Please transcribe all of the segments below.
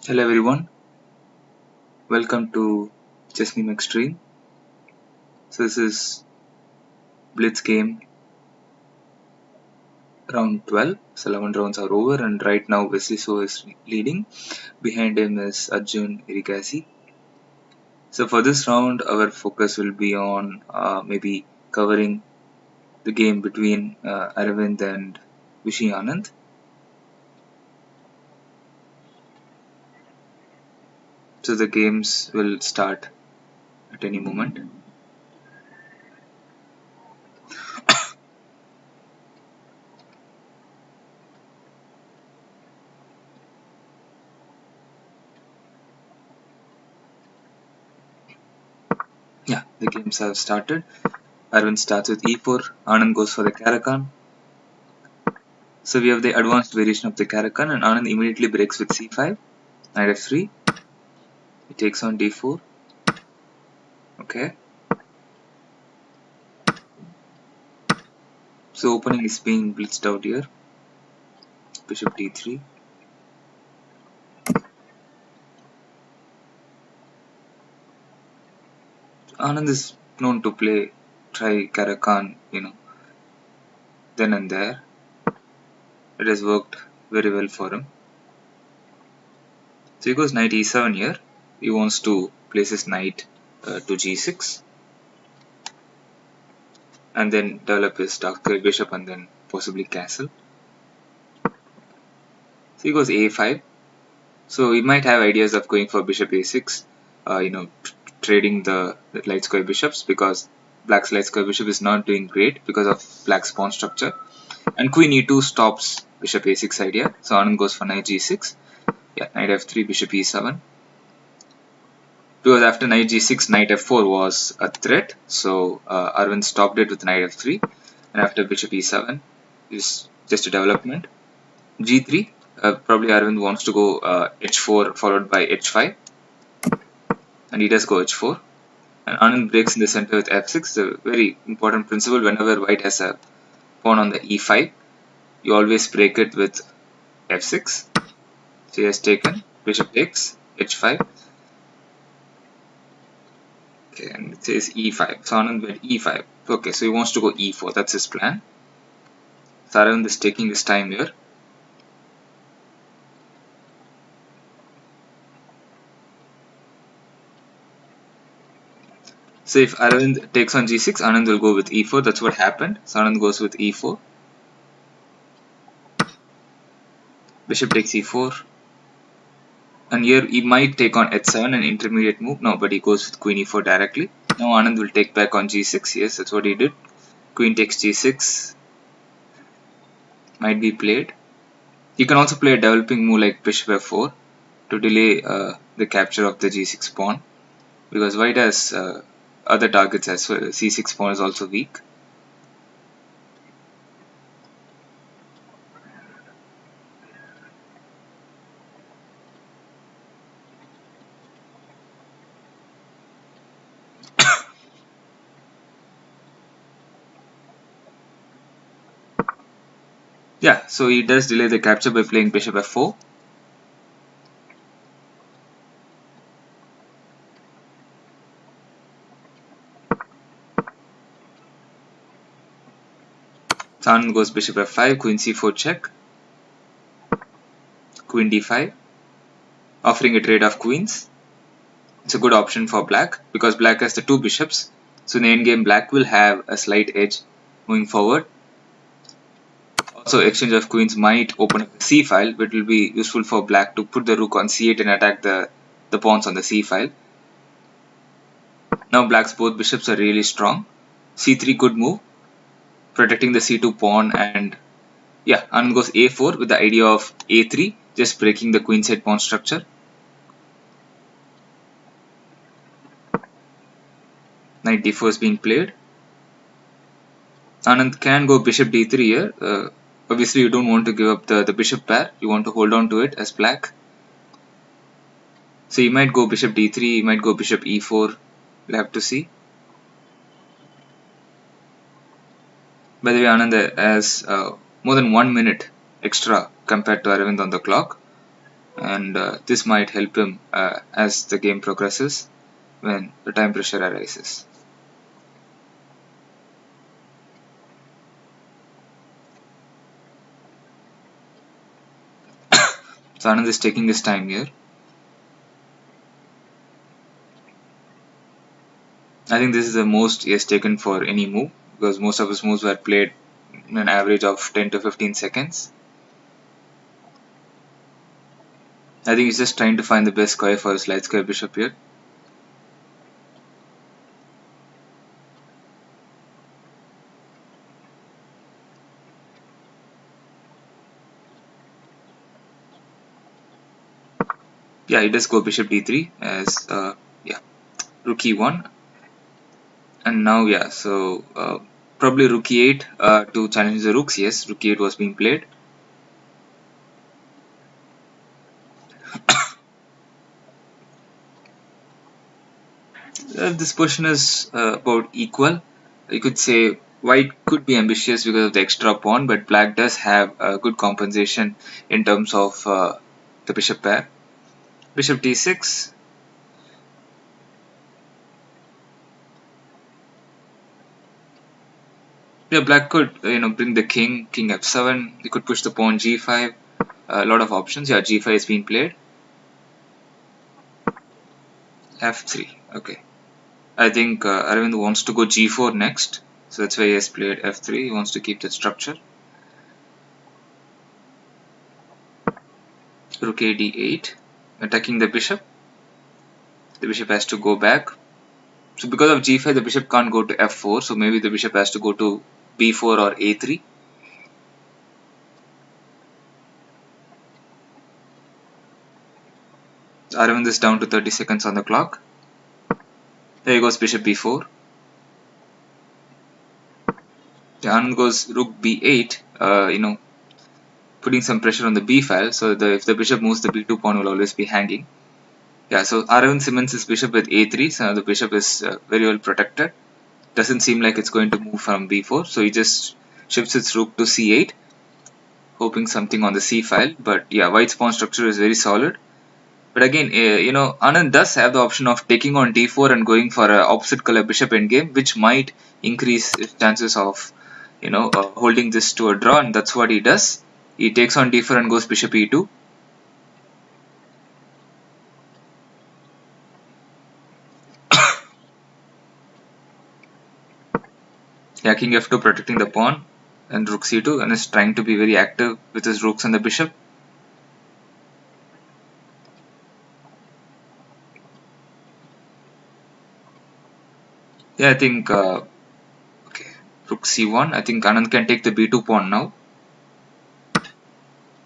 Hello everyone, welcome to Chess Meme Extreme. So this is Blitz game round 12. So 11 rounds are over and right now Vesliso is leading. Behind him is Arjun Irigasi. So for this round our focus will be on maybe covering the game between Aravind and Vishy Anand. So the games will start at any moment. Yeah, the games have started. Aravind starts with e4, Anand goes for the Karakan. So we have the advanced variation of the Karakan and Anand immediately breaks with c5, knight f3, he takes on d4, okay. So opening is being blitzed out here, bishop d3. Anand is known to try Karakan, then and there. It has worked very well for him. So he goes knight e7 here, he wants to place his knight to g6 and then develop his dark square bishop and then possibly castle. So he goes a5. So he might have ideas of going for bishop a6, trading the light square bishops because black's light square bishop is not doing great because of black's pawn structure. And queen e2 stops bishop a6 idea. So Anand goes for knight g6. Yeah, knight f3, bishop e7. Because after knight g6, knight f4 was a threat. So Arvind stopped it with knight f3. And after bishop e7 is just a development. g3, probably Arvind wants to go h4 followed by h5. And he does go h4. And Anand breaks in the center with f6. A very important principle. Whenever white has a pawn on the e5, you always break it with f6. So he has taken, bishop takes, h5. Okay, and it says e5. So Anand went e5. Okay, so he wants to go e4. That's his plan. So Arvind is taking his time here. So if Arvind takes on g6, Anand will go with e4. That's what happened. So Anand goes with e4. Bishop takes e4. And here he might take on h7, an intermediate move. No, but he goes with queen e4 directly. Now Anand will take back on g6. Yes, that's what he did. Queen takes g6. Might be played. You can also play a developing move like bishop f4 to delay the capture of the g6 pawn. Because white has other targets as well. c6 pawn is also weak. Yeah, so he does delay the capture by playing bishop f4. So Anand goes bishop f5, queen c4 check, queen d5, offering a trade of queens. It's a good option for black because black has the two bishops. So in the endgame, black will have a slight edge moving forward. Also, exchange of queens might open up a c file, which will be useful for black to put the rook on c8 and attack the pawns on the c file. Now black's both bishops are really strong. c3 good move, protecting the c2 pawn, and yeah, Anand goes a4 with the idea of a3, just breaking the queenside pawn structure. Knight d4 is being played. Anand can go bishop d3 here. Obviously, you don't want to give up the bishop pair. You want to hold on to it as black. So you might go bishop d3, you might go bishop e4. We'll have to see. By the way, Anand has more than 1 minute extra compared to Aravind on the clock. and this might help him as the game progresses when the time pressure arises. So Anand is taking his time here. I think this is the most he has taken for any move, because most of his moves were played in an average of 10 to 15 seconds. I think he's just trying to find the best square for his light square bishop here. Yeah, he does go bishop d3 as yeah, rook e1, and now yeah, so probably rook e8 to challenge the rooks. Yes, rook e8 was being played. This position is about equal. You could say white could be ambitious because of the extra pawn, but black does have a good compensation in terms of the bishop pair. Bishop d6. Yeah, black could bring the king f7. He could push the pawn g5. A lot of options. Yeah, g5 is being played. f3. Okay. I think Aravind wants to go g4 next. So that's why he has played f3. He wants to keep that structure. Rook a d8. Attacking the bishop. The bishop has to go back. So because of g5, the bishop can't go to f4. So maybe the bishop has to go to b4 or a3. So Aravind is down to 30 seconds on the clock. There goes bishop b4. Yeah, Anand goes rook b8. Putting some pressure on the b file. So if the bishop moves, the b2 pawn will always be hanging. Yeah, so Aravind cements his bishop with a3. So the bishop is very well protected. Doesn't seem like it's going to move from b4. So he just shifts its rook to c8, hoping something on the c file. But yeah, white's pawn structure is very solid. But again, Anand does have the option of taking on d4 and going for an opposite color bishop endgame, which might increase his chances of, holding this to a draw, and that's what he does. He takes on d4 and goes bishop e2. Yeah, king f2 protecting the pawn, and rook c2, and is trying to be very active with his rooks and the bishop. Yeah, I think okay, rook c1. I think Anand can take the b2 pawn now.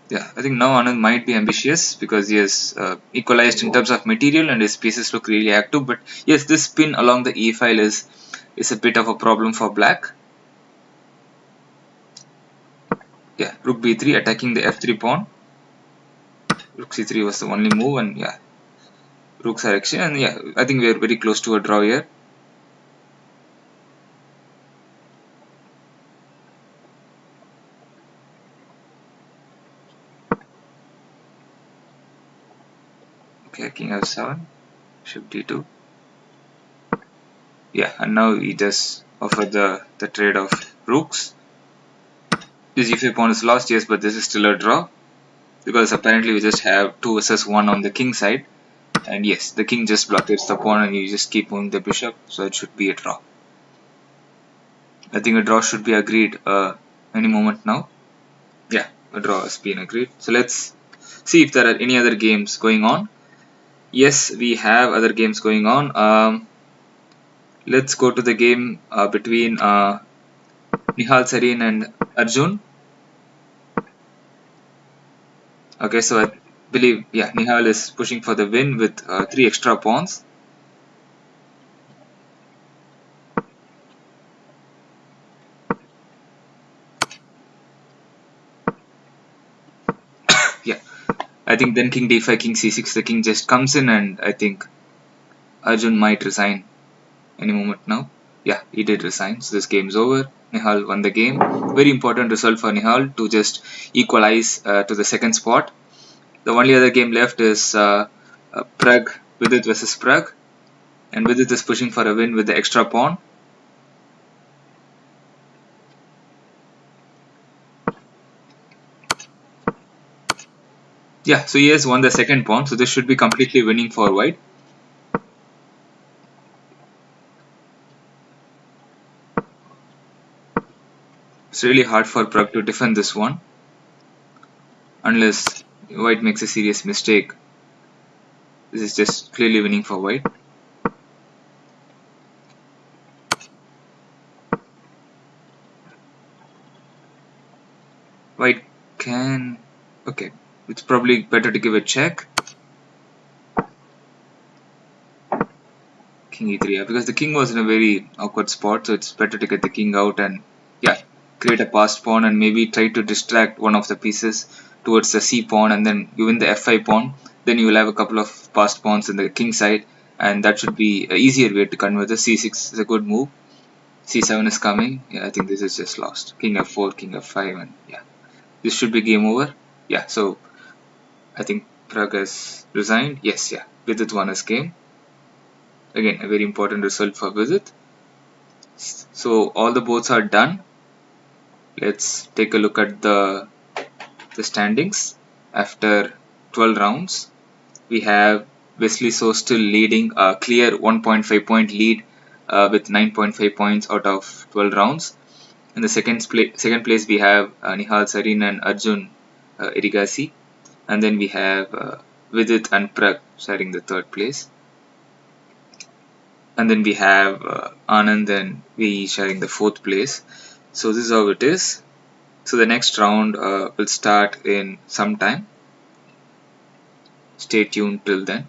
Yeah, I think now Anand might be ambitious because he has equalized in terms of material and his pieces look really active. But yes, this pin along the e file is a bit of a problem for black. Yeah, rook b3 attacking the f3 pawn. Rook c3 was the only move, and yeah, rooks are exchanged, and yeah, I think we are very close to a draw here. Okay, king f7, bishop d2. Yeah, and now he does offer the trade of rooks. This e5 pawn is lost, yes, but this is still a draw because apparently we just have 2 versus 1 on the king side. And yes, the king just blockades the pawn and you just keep moving the bishop, so it should be a draw. I think a draw should be agreed any moment now. Yeah, a draw has been agreed. So let's see if there are any other games going on. Yes, we have other games going on. Let's go to the game between Nihal Sarin and Arjun. Okay, so I believe, yeah, Nihal is pushing for the win with 3 extra pawns. Yeah, I think then king d5, king c6, the king just comes in, and I think Arjun might resign any moment now. Yeah, he did resign, so this game's over. Nihal won the game. Very important result for Nihal to just equalize to the second spot. The only other game left is Prague, Vidit versus Prague, and Vidit is pushing for a win with the extra pawn. Yeah, so he has won the second pawn, so this should be completely winning for white. It's really hard for Prague to defend this one, unless white makes a serious mistake. This is just clearly winning for white. White can... okay, it's probably better to give a check. King e3, yeah, because the king was in a very awkward spot, so it's better to get the king out and, yeah, create a passed pawn and maybe try to distract one of the pieces towards the c pawn, and then you win the f5 pawn. Then you will have a couple of passed pawns in the king side, and that should be an easier way to convert. The c6 is a good move. c7 is coming. Yeah, I think this is just lost. King f4, king f5, and yeah, this should be game over. Yeah, so I think Prague has resigned. Yes, yeah, Vidit won his game. Again, a very important result for Vidit. So all the boards are done. Let's take a look at the standings. After 12 rounds, we have Wesley So still leading a clear 1.5 point lead with 9.5 points out of 12 rounds. In the second place we have Nihal Sarin and Arjun Irigasi, and then we have Vidit and Prag sharing the third place, and then we have Anand and VE sharing the fourth place. So this is how it is. So the next round will start in some time. Stay tuned till then.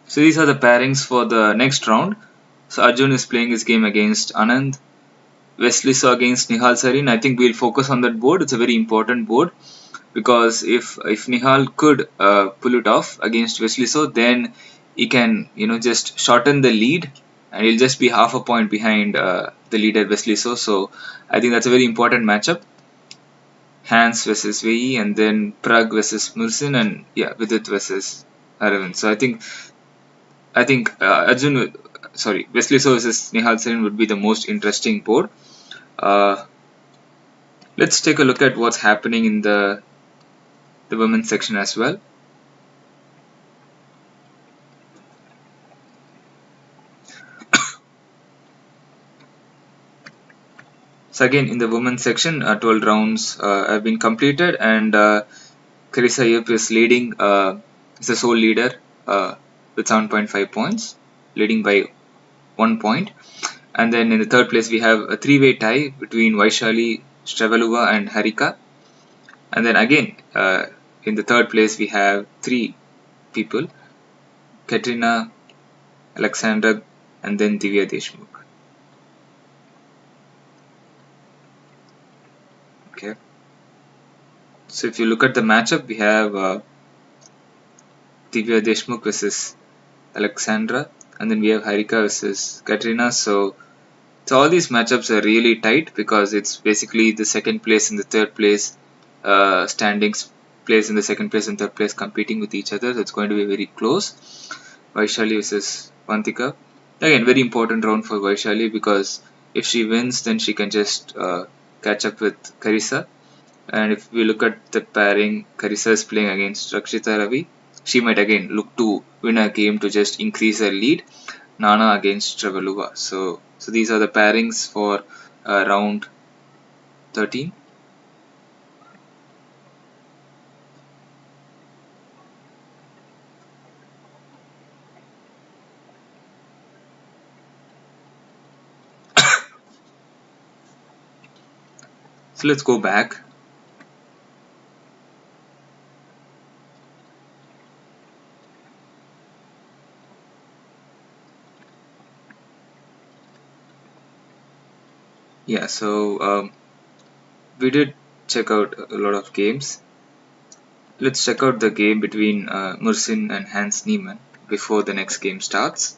So these are the pairings for the next round. So Arjun is playing his game against Anand. Wesley saw against Nihal Sarin. I think we'll focus on that board. It's a very important board because if Nihal could pull it off against Wesley So, then he can just shorten the lead and he'll just be half a point behind the leader Wesley So. So I think that's a very important matchup. Hans versus VE, and then Prague versus Mulsin, and yeah, Vidit versus Aravind. So I think Wesley So versus Nihal Sarin would be the most interesting board. Uh, let's take a look at what's happening in the women's section as well. So again, in the women's section, 12 rounds have been completed, and Carissa Yip is leading. Is the sole leader with 7.5 points, leading by 1 point. And then in the third place, we have a three-way tie between Vaishali, Strevelova, and Harika. And then again, in the third place, we have three people: Katrina, Alexandra, and then Divya Deshmukh. Okay. So if you look at the matchup, we have Divya Deshmukh versus Alexandra, and then we have Harika versus Katrina. So all these matchups are really tight because it's basically the second place and the third place standings, place in the second place and third place competing with each other. So it's going to be very close. Vaishali versus Vantika. Again, very important round for Vaishali because if she wins, then she can just catch up with Carissa. And if we look at the pairing, Carissa is playing against Rakshita Ravi. She might again look to win a game to just increase her lead. Nana against Trevelova. So these are the pairings for round 13. So let's go back. Yeah, so we did check out a lot of games. Let's check out the game between Mursin and Hans Niemann before the next game starts.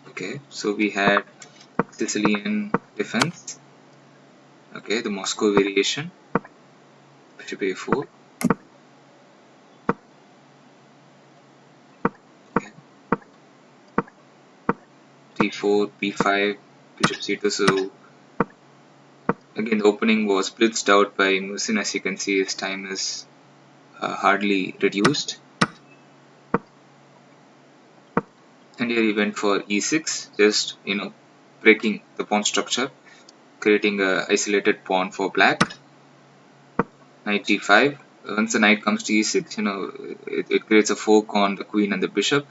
Okay, so we had Sicilian defense. Okay, the Moscow variation. Bishop a4. Okay, d4, b5, bishop c2. So again, the opening was blitzed out by Mursin. As you can see, his time is hardly reduced. And here he went for e6, just breaking the pawn structure, creating a isolated pawn for black. Knight g5. Once the knight comes to e6, it creates a fork on the queen and the bishop,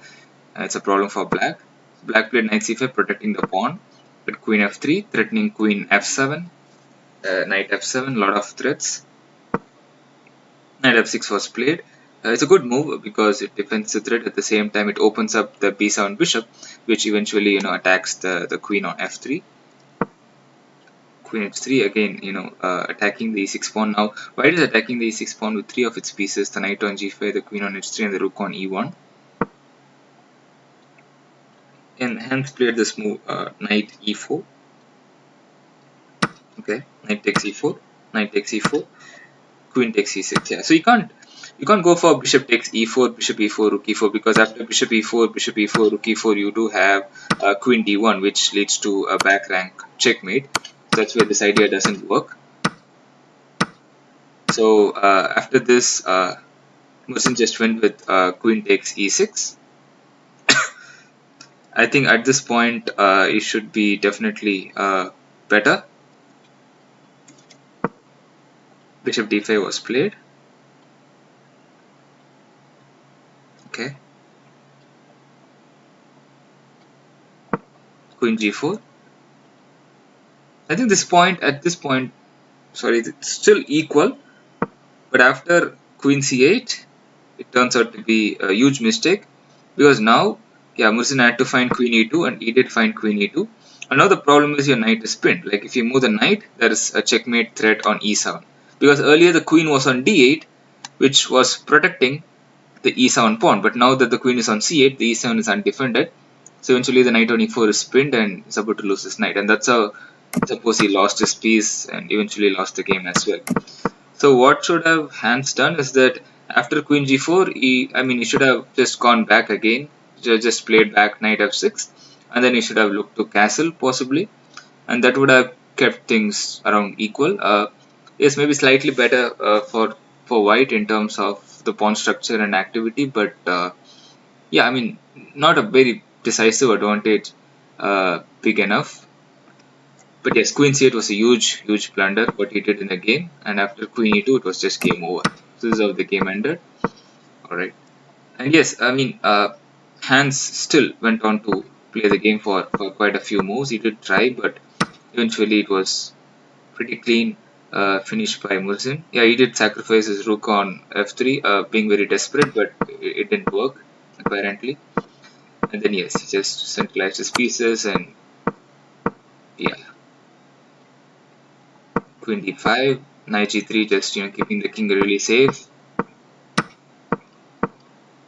and it's a problem for black. Black played knight c5, protecting the pawn, but queen f3, threatening queen f7, knight f7, lot of threats. Knight f6 was played. It's a good move because it defends the threat. At the same time, it opens up the b7 bishop, which eventually attacks the queen on f3. Queen h3 again, attacking the e6 pawn. Now, white is attacking the e6 pawn with three of its pieces: the knight on g5, the queen on h3, and the rook on e1. And hence played this move, knight e4. Okay, knight takes e4, knight takes e4, queen takes e6. Yeah, so you can't go for bishop takes e4, bishop e4, rook e4, because after bishop e4, bishop e4, rook e4, you do have queen d1, which leads to a back rank checkmate. That's where this idea doesn't work. So after this, Musin just went with queen takes e6. I think at this point it should be definitely better. Bishop d5 was played. Okay. Queen g4. I think at this point, sorry, it's still equal. But after queen c8, it turns out to be a huge mistake, because now, yeah, Musin had to find queen e2, and he did find queen e2. And now the problem is your knight is pinned. Like if you move the knight, there is a checkmate threat on e7. Because earlier the queen was on d8, which was protecting the e7 pawn. But now that the queen is on c8, the e7 is undefended. So eventually the knight on e4 is pinned and is about to lose his knight. And that's how, suppose he lost his piece and eventually lost the game as well. So what should have Hans done is that after queen g4, he should have just gone back again, just played back knight f6, and then he should have looked to castle possibly, and that would have kept things around equal. Yes, maybe slightly better for white in terms of the pawn structure and activity, but yeah, not a very decisive advantage, big enough. But yes, queen c8 was a huge blunder what he did in the game, and after queen e2 it was just game over. So this is how the game ended. Alright. And yes, Hans still went on to play the game for quite a few moves. He did try, but eventually it was pretty clean finish by Murzin. Yeah, he did sacrifice his rook on f3, being very desperate, but it didn't work apparently. And then yes, he just centralized his pieces, and yeah, queen d5, knight g3, just keeping the king really safe,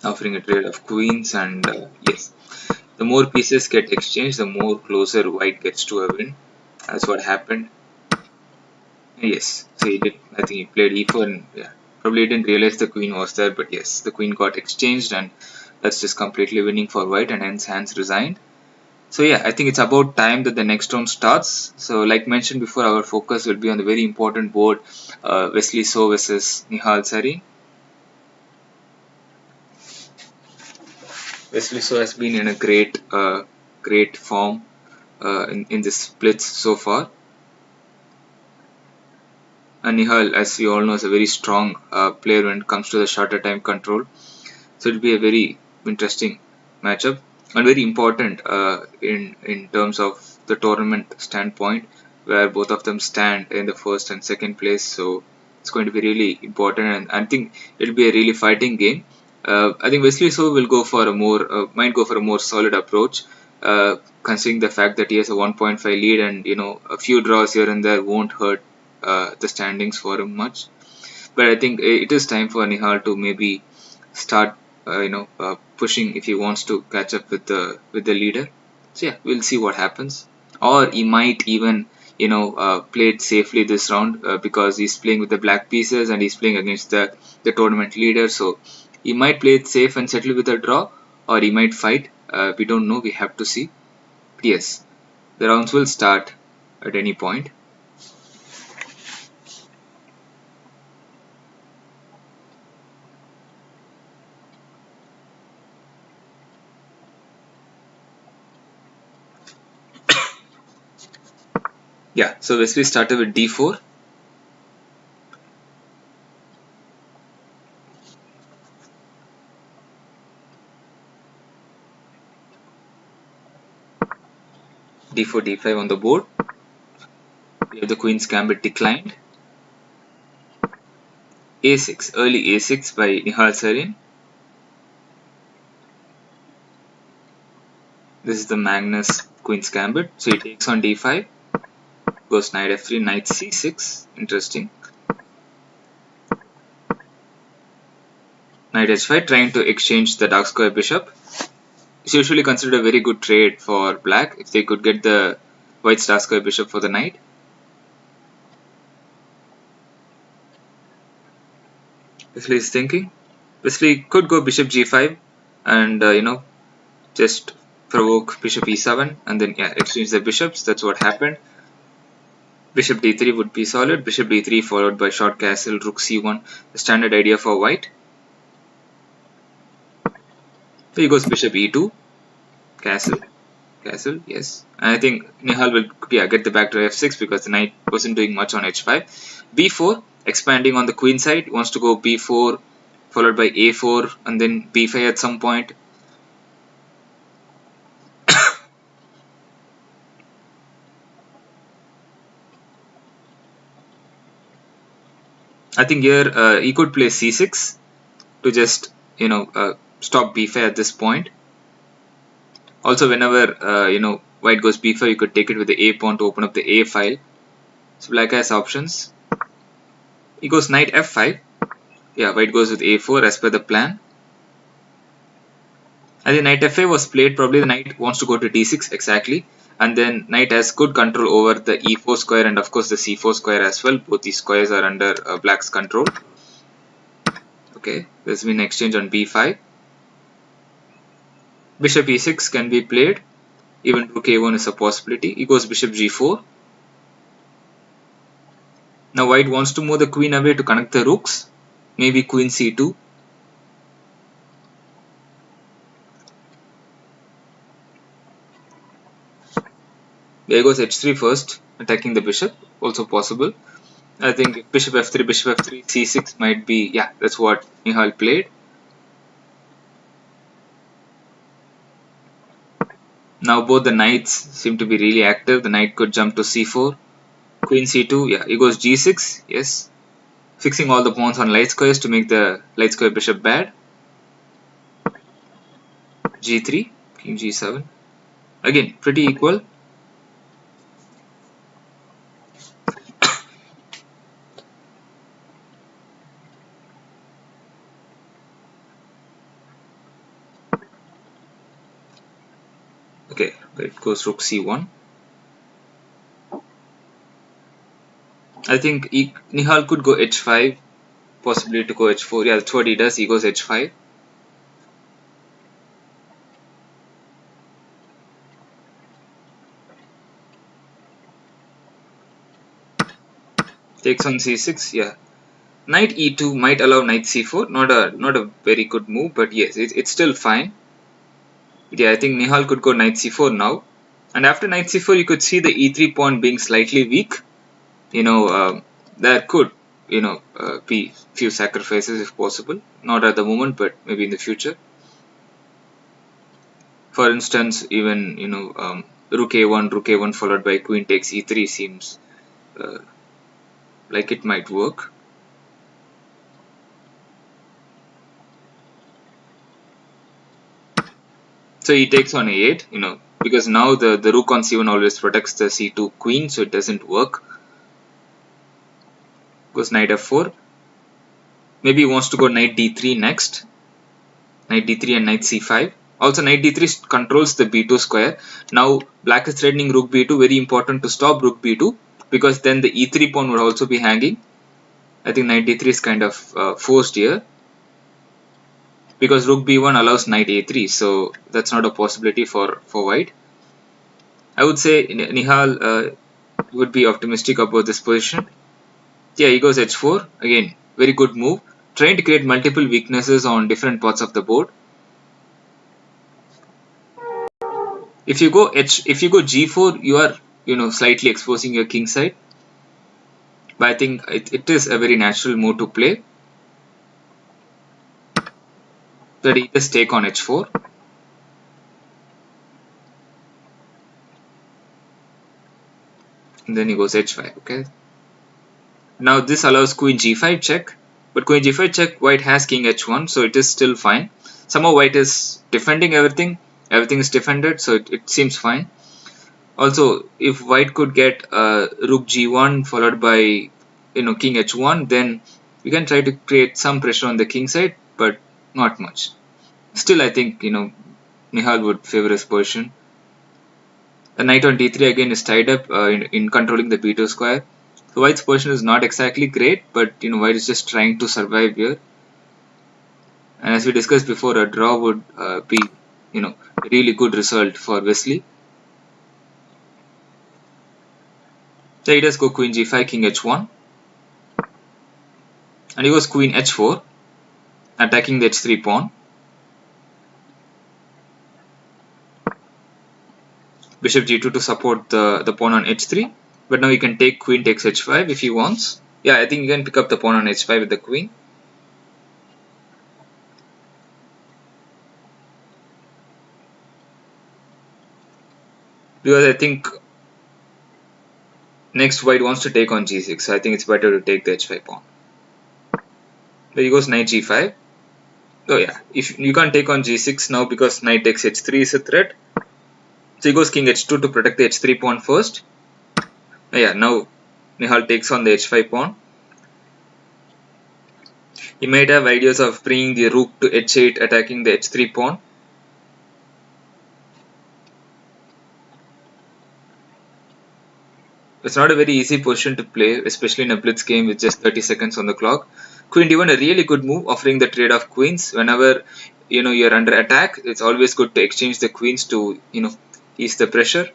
offering a trade of queens, and yes, the more pieces get exchanged, the more closer white gets to a win. That's what happened. Yes, so he did. I think he played e4, and yeah, probably didn't realize the queen was there, but yes, the queen got exchanged, and that's just completely winning for white, and hence Hans resigned. So yeah, I think it's about time that the next round starts. So like mentioned before, our focus will be on the very important board, Wesley So versus Nihal Sari. Wesley So has been in a great form in this splits so far. And Nihal, as we all know, is a very strong player when it comes to the shorter time control. So it'll be a very interesting matchup and very important in terms of the tournament standpoint, where both of them stand in the first and second place. So it's going to be really important, and I think it'll be a really fighting game. I think Wesley So will go for a more might go for a more solid approach. considering the fact that he has a 1.5 lead, and a few draws here and there won't hurt the standings for him much. But I think it is time for Nihal to maybe start pushing if he wants to catch up with the leader. So yeah, we'll see what happens. Or he might even play it safely this round because he's playing with the black pieces and he's playing against the tournament leader. So he might play it safe and settle with a draw, or he might fight. We don't know. We have to see. But yes, the rounds will start at any point. Yeah, so Wesley started with d4. d4, d5 on the board. We have the Queen's Gambit declined. a6, early a6 by Nihal Sarin. This is the Magnus Queen's Gambit. So he takes on d5. Goes knight f3, knight c6. Interesting. Knight h5, trying to exchange the dark square bishop. It's usually considered a very good trade for black if they could get the white dark square bishop for the knight. Wesley is thinking. Wesley could go bishop g5 and just provoke bishop e7 and then exchange the bishops. That's what happened. Bishop d3 would be solid. Bishop d3 followed by short castle, rook c1, the standard idea for white. So he goes bishop e2, castle, yes. And I think Nihal will get the back to f6 because the knight wasn't doing much on h5. b4, expanding on the queen side, wants to go b4 followed by a4 and then b5 at some point. I think here he could play c6 to just stop b5 at this point. Also, whenever white goes b5, you could take it with the a pawn to open up the a file. So black has options. He goes knight f5. Yeah, white goes with a4 as per the plan. And then knight f5 was played. Probably the knight wants to go to d6 exactly. And then knight has good control over the e4 square and of course the c4 square as well. Both these squares are under black's control. Okay, there's been an exchange on b5. Bishop e6 can be played. Even rook a1 is a possibility. He goes bishop g4. Now white wants to move the queen away to connect the rooks. Maybe queen c2. There goes h3 first, attacking the bishop. Also possible. I think bishop f3, c6 might be, that's what Nihal played. Now both the knights seem to be really active. The knight could jump to c4. Queen c2, he goes g6, yes. Fixing all the pawns on light squares to make the light square bishop bad. g3, king g7. Again, pretty equal. Okay, it goes rook c1. I think Nihal could go h5, possibly to go h4. Yeah, that's what he does. He goes h5. Takes on c6. Knight e2 might allow knight c4. Not a very good move, but yes, it's still fine. I think Nihal could go knight c4 now. And after knight c4, you could see the e3 pawn being slightly weak. There could, be few sacrifices if possible. Not at the moment, but maybe in the future. For instance, even, rook a1 followed by queen takes e3 seems like it might work. So he takes on a8, because now the rook on c1 always protects the c2 queen, so it doesn't work. Goes knight f4. Maybe he wants to go knight d3 next. Knight d3 and knight c5. Also knight d3 controls the b2 square. Now black is threatening rook b2, very important to stop rook b2, because then the e3 pawn would also be hanging. I think knight d3 is kind of forced here, because rook b1 allows knight a3, so that's not a possibility for white. I would say Nihal would be optimistic about this position. Yeah, he goes h4. Again, very good move. Trying to create multiple weaknesses on different parts of the board. If you go g4, you are slightly exposing your king side. But I think it is a very natural move to play. That he just take on h4. And then he goes h5. Okay. Now this allows queen g5 check. But queen g5 check, white has king h1, so it is still fine. Somehow white is defending everything. Everything is defended, so it seems fine. Also, if white could get rook g1 followed by king h1, then we can try to create some pressure on the king side, but not much. Still, I think Nihal would favor his position. The knight on d3 again is tied up in controlling the b2 square. So white's position is not exactly great, but white is just trying to survive here. And as we discussed before, a draw would be a really good result for Wesley. So he does go queen g5, king h1, and he goes queen h4, attacking the h3 pawn. Bishop g2 to support the pawn on h3, but now he can take queen takes h5 if he wants. Yeah, I think he can pick up the pawn on h5 with the queen. Because I think next white wants to take on g6, so I think it's better to take the h5 pawn. There he goes knight g5. Oh yeah, if you can't take on g6 now because knight takes h3 is a threat. So he goes king h2 to protect the h3 pawn first. Oh yeah, now Nihal takes on the h5 pawn. He might have ideas of bringing the rook to h8, attacking the h3 pawn. It's not a very easy position to play, especially in a blitz game with just 30 seconds on the clock. Queen d1, a really good move, offering the trade of queens. Whenever you're under attack, it's always good to exchange the queens to ease the pressure.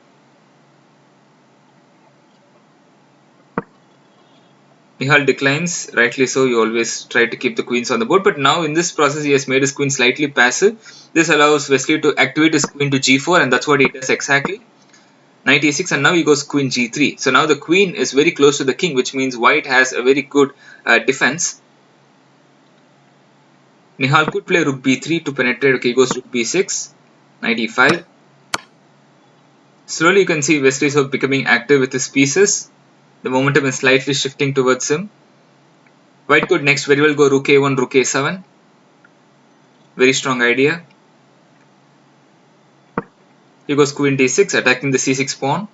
Nihal declines, rightly so. You always try to keep the queens on the board, but now in this process he has made his queen slightly passive. This allows Wesley to activate his queen to g4, and that's what he does exactly. Knight e6, and now he goes queen g3. So now the queen is very close to the king, which means white has a very good defense. Nihal could play rook b3 to penetrate. Okay, he goes rook b6, knight e5. Slowly you can see Wesley is becoming active with his pieces. The momentum is slightly shifting towards him. White could next very well go rook a1, rook a7. Very strong idea. He goes queen d6, attacking the c6 pawn.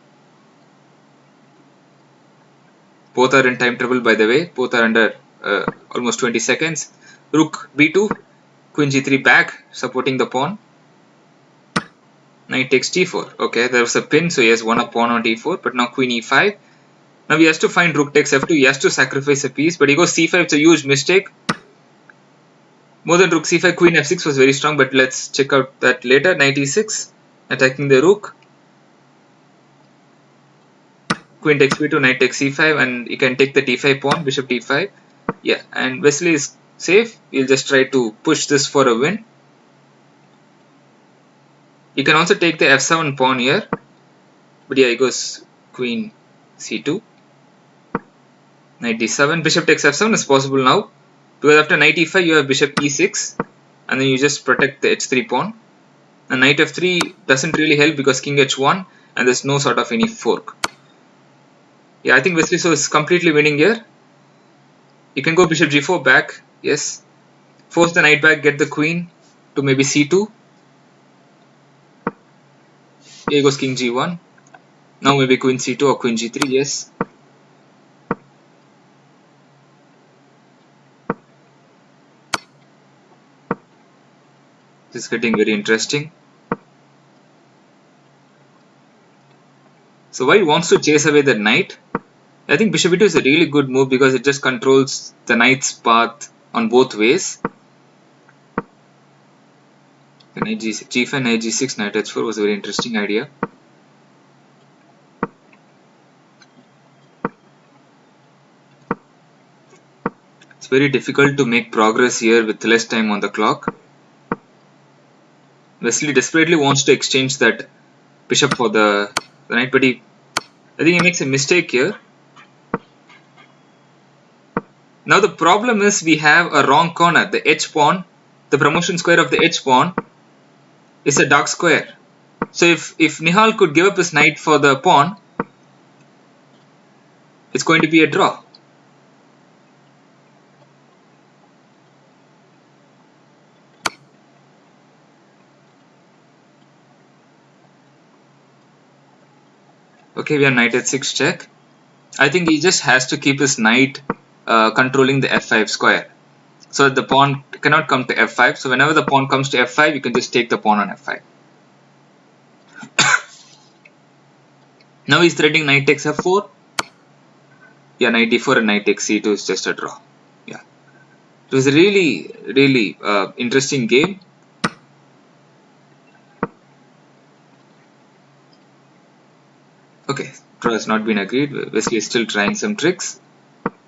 Both are in time trouble, by the way. Both are under almost 20 seconds. Rook b2, queen g3 back, supporting the pawn. Knight takes d4. Okay, there was a pin, so he has won a pawn on d4, but now queen e5. Now he has to find rook takes f2. He has to sacrifice a piece, but he goes c5. It's a huge mistake. More than rook c5, queen f6 was very strong, but let's check out that later. Knight e6, attacking the rook. Queen takes b2, knight takes c5, and you can take the d5 pawn, bishop d5. Yeah, and Wesley is safe. He'll just try to push this for a win. You can also take the f7 pawn here, but yeah, he goes queen c2, knight d7, bishop takes f7 is possible now, because after knight e5 you have bishop e6, and then you just protect the h3 pawn. And knight f3 doesn't really help because king h1, and there's no sort of any fork. Yeah, I think Wesley so is completely winning here. You can go bishop g4 back, yes. Force the knight back, get the queen to maybe c2. Here goes king g1. Now maybe queen c2 or queen g3. Yes. This is getting very interesting. So white wants to chase away the knight. I think bishop e2 is a really good move because it just controls the knight's path on both ways. The knight g5, knight g6, knight h4 was a very interesting idea. It's very difficult to make progress here with less time on the clock. Wesley desperately wants to exchange that bishop for the knight, but I think he makes a mistake here. Now the problem is we have a wrong corner. The h pawn, the promotion square of the h pawn is a dark square. So if Nihal could give up his knight for the pawn, it's going to be a draw. Okay, we are knight h6 check. I think he just has to keep his knight controlling the f5 square, so that the pawn cannot come to f5. So whenever the pawn comes to f5, you can just take the pawn on f5. Now he's threatening knight takes f4. Yeah, knight d4 and knight takes c2 is just a draw. Yeah, it was a really interesting game. Okay, draw has not been agreed. Wesley is still trying some tricks.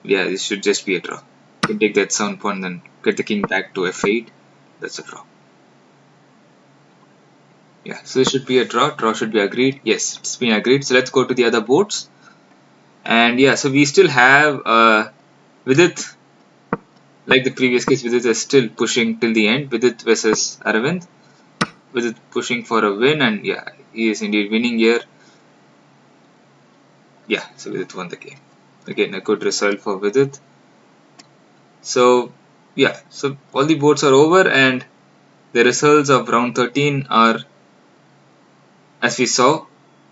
Yeah, this should just be a draw. You can take that 7 pawn, then get the king back to f8. That's a draw. Yeah, so this should be a draw. Draw should be agreed. Yes, it's been agreed. So let's go to the other boards. And yeah, so we still have Vidit, like the previous case, Vidit is still pushing till the end. Vidit versus Aravind. Vidit pushing for a win, and yeah, he is indeed winning here. Yeah, so Vidit won the game. Again, a good result for Vidit. So yeah, so all the boards are over, and the results of round 13 are, as we saw,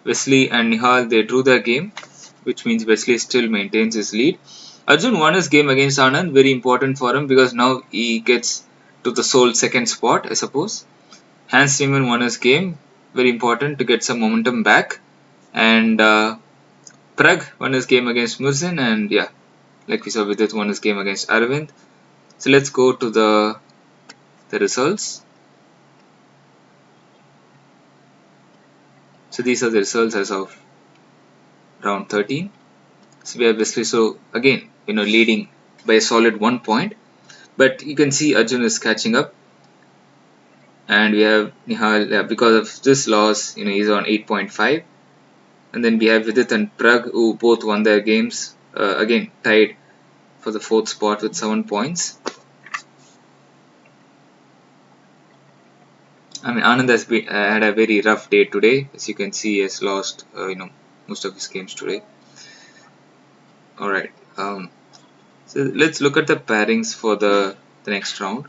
Wesley and Nihal, they drew their game, which means Wesley still maintains his lead. Arjun won his game against Anand, very important for him because now he gets to the sole second spot, I suppose. Hans Niemann won his game, very important to get some momentum back. And Prag won his game against Murzin, and yeah, like we saw, Vidit won his game against Aravind. So let's go to the results. So these are the results as of round 13. So we have Wesley, so again, leading by a solid 1 point. But you can see Arjun is catching up. And we have Nihal, because of this loss, he's on 8.5. And then we have Vidit and Prag, who both won their games. Again, tied for the 4th spot with 7 points. I mean, Anand has had a very rough day today. As you can see, he has lost, most of his games today. Alright. So let's look at the pairings for the next round.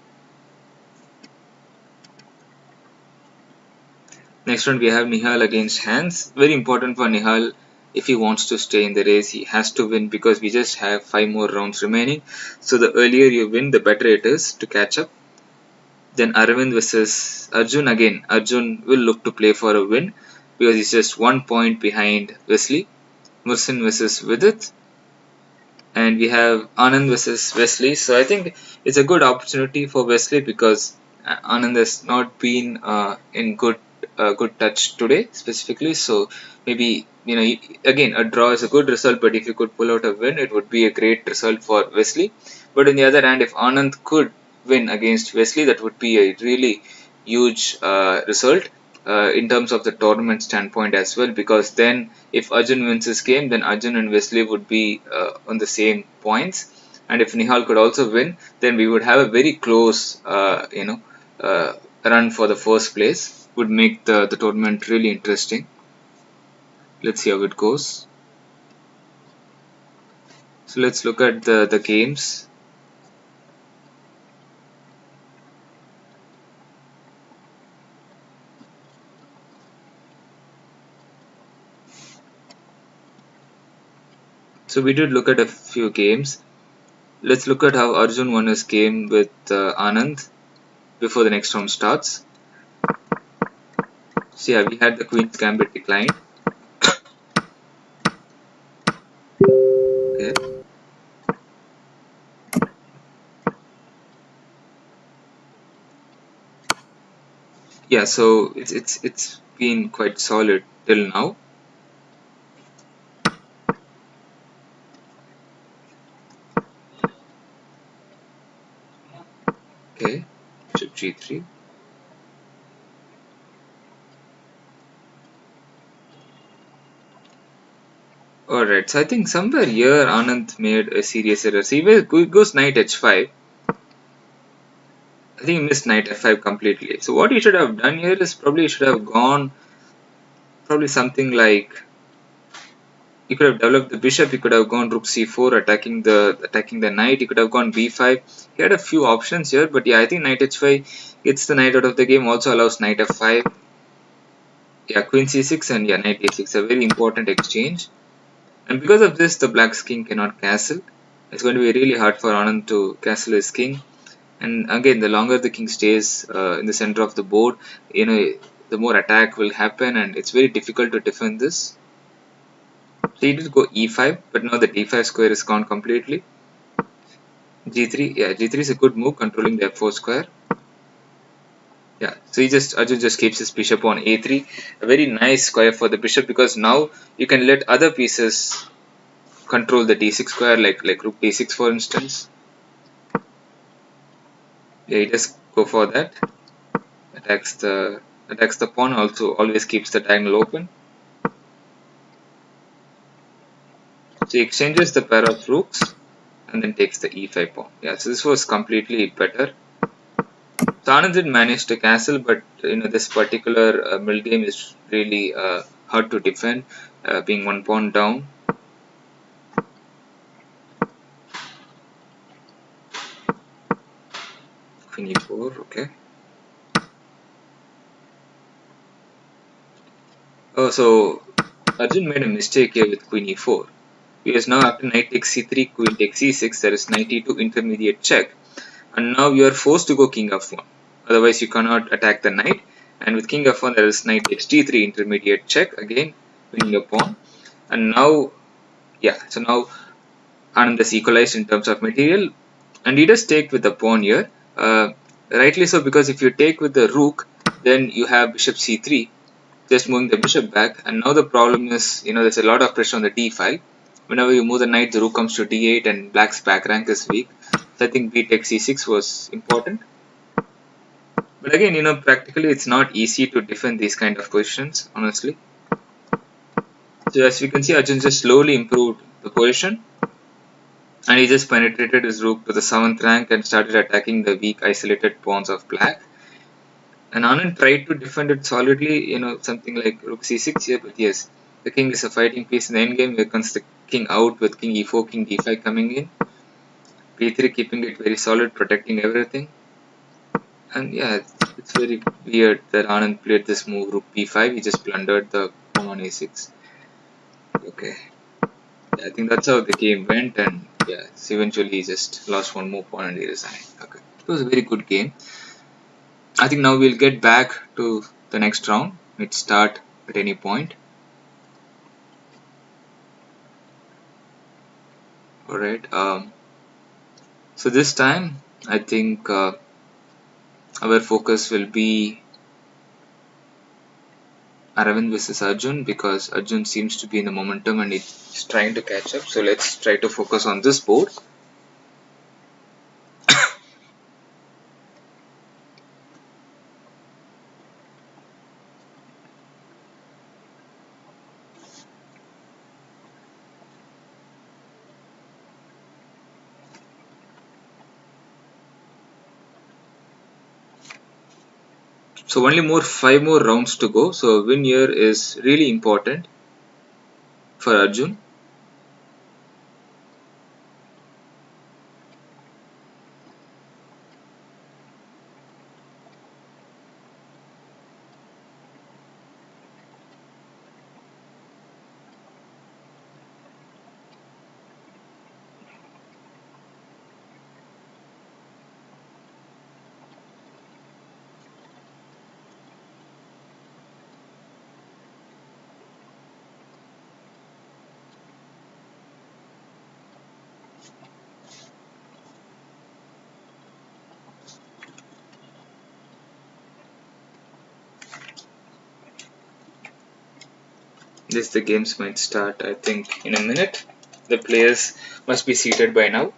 Next round we have Nihal against Hans. Very important for Nihal. If he wants to stay in the race, he has to win because we just have 5 more rounds remaining. So the earlier you win, the better it is to catch up. Then Aravind versus Arjun. Again, Arjun will look to play for a win because he's just 1 point behind Wesley. Mursin versus Vidit. And we have Anand versus Wesley. So I think it's a good opportunity for Wesley because Anand has not been in good touch today specifically. So maybe again, a draw is a good result, but if you could pull out a win, it would be a great result for Wesley. But on the other hand, if Anand could win against Wesley, that would be a really huge result. In terms of the tournament standpoint as well, because then if Arjun wins his game, then Arjun and Wesley would be on the same points, and if Nihal could also win, then we would have a very close run for the first place. Would make the tournament really interesting. Let's see how it goes. So let's look at the games. So we did look at a few games. Let's look at how Arjun won his game with Anand before the next round starts. So yeah, we had the Queen's Gambit declined. Okay. Yeah, so it's been quite solid till now. Okay, bishop g3. Alright, so I think somewhere here Anand made a serious error. So he goes knight h5. I think he missed knight f5 completely. So what he should have done here is probably he should have gone probably something like he could have developed the bishop. He could have gone rook c4, attacking the knight. He could have gone b5. He had a few options here, but yeah, I think knight h5 gets the knight out of the game. Also allows knight f5. Yeah, queen c6 and yeah, knight a6. A very important exchange. And because of this, the black's king cannot castle. It's going to be really hard for Anand to castle his king. And again, the longer the king stays in the center of the board, the more attack will happen, and it's very difficult to defend this. So he did go e5, but now the d5 square is gone completely. G3, yeah, G3 is a good move, controlling the f4 square. Yeah, so Arjun just keeps his bishop on a3, a very nice square for the bishop because now you can let other pieces control the d6 square, like rook d6 for instance. Yeah, he just go for that. Attacks the pawn. Also, always keeps the diagonal open. So he exchanges the pair of rooks and then takes the e5 pawn. Yeah, so this was completely better. So Anand did manage to castle, but this particular middle game is really hard to defend, being one pawn down. Queen e4, okay. Oh, so Arjun made a mistake here with Queen e4. Because now after knight takes c3, queen takes c6, there is knight e2 intermediate check. And now you are forced to go king f1. Otherwise you cannot attack the knight. And with king f1 there is knight takes g3 intermediate check, again winning a pawn. And now, yeah, so now Anand is equalized in terms of material. And he does take with the pawn here. Rightly so, because if you take with the rook, then you have bishop c3, just moving the bishop back. And now the problem is, there's a lot of pressure on the d file. Whenever you move the knight, the rook comes to d8 and black's back rank is weak. So I think b takes c6 was important. But again, practically it's not easy to defend these kind of positions, honestly. So as we can see, Arjun just slowly improved the position. And he just penetrated his rook to the 7th rank and started attacking the weak isolated pawns of black. And Anand tried to defend it solidly, something like rook c6 here, but yes, the king is a fighting piece in the endgame. Here comes the king out with king e4, king d5 coming in. b3 keeping it very solid, protecting everything. And yeah, it's very weird that Anand played this move, rook b5. He just plundered the pawn on a6. Okay. Yeah, I think that's how the game went, and yeah, eventually he just lost one more pawn and he resigned. Okay. It was a very good game. I think now we'll get back to the next round. It start at any point. Alright. So this time, I think our focus will be Aravind versus Arjun because Arjun seems to be in the momentum and he's trying to catch up. So let's try to focus on this board. So only 5 more rounds to go. So a win here is really important for Arjun. This the games might start, I think, in a minute. The players must be seated by now.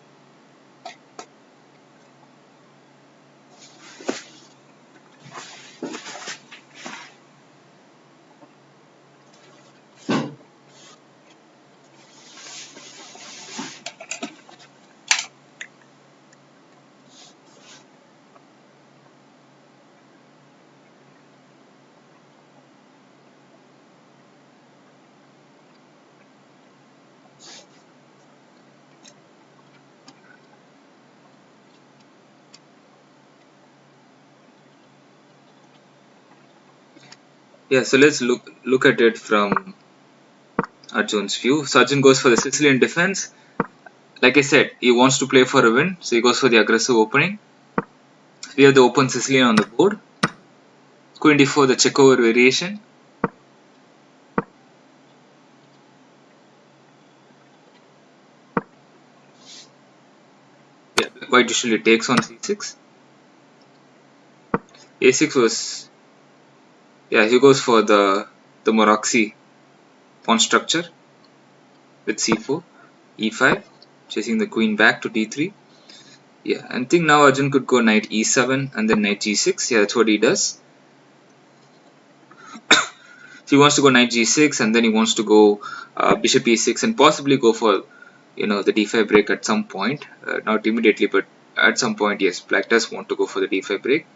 Yeah, so let's look at it from Arjun's view. So Arjun goes for the Sicilian defense. Like I said, he wants to play for a win, so he goes for the aggressive opening. We have the open Sicilian on the board. Queen d4, the check over variation. Yeah, white usually takes on c6. a6 was, yeah, he goes for the Moroxi pawn structure with c4, e5, chasing the queen back to d3. Yeah, and I think now Arjun could go knight e7 and then knight g6. Yeah, that's what he does. So he wants to go knight g6 and then he wants to go bishop e6 and possibly go for the d5 break at some point. Not immediately, but at some point, yes, black does want to go for the d5 break.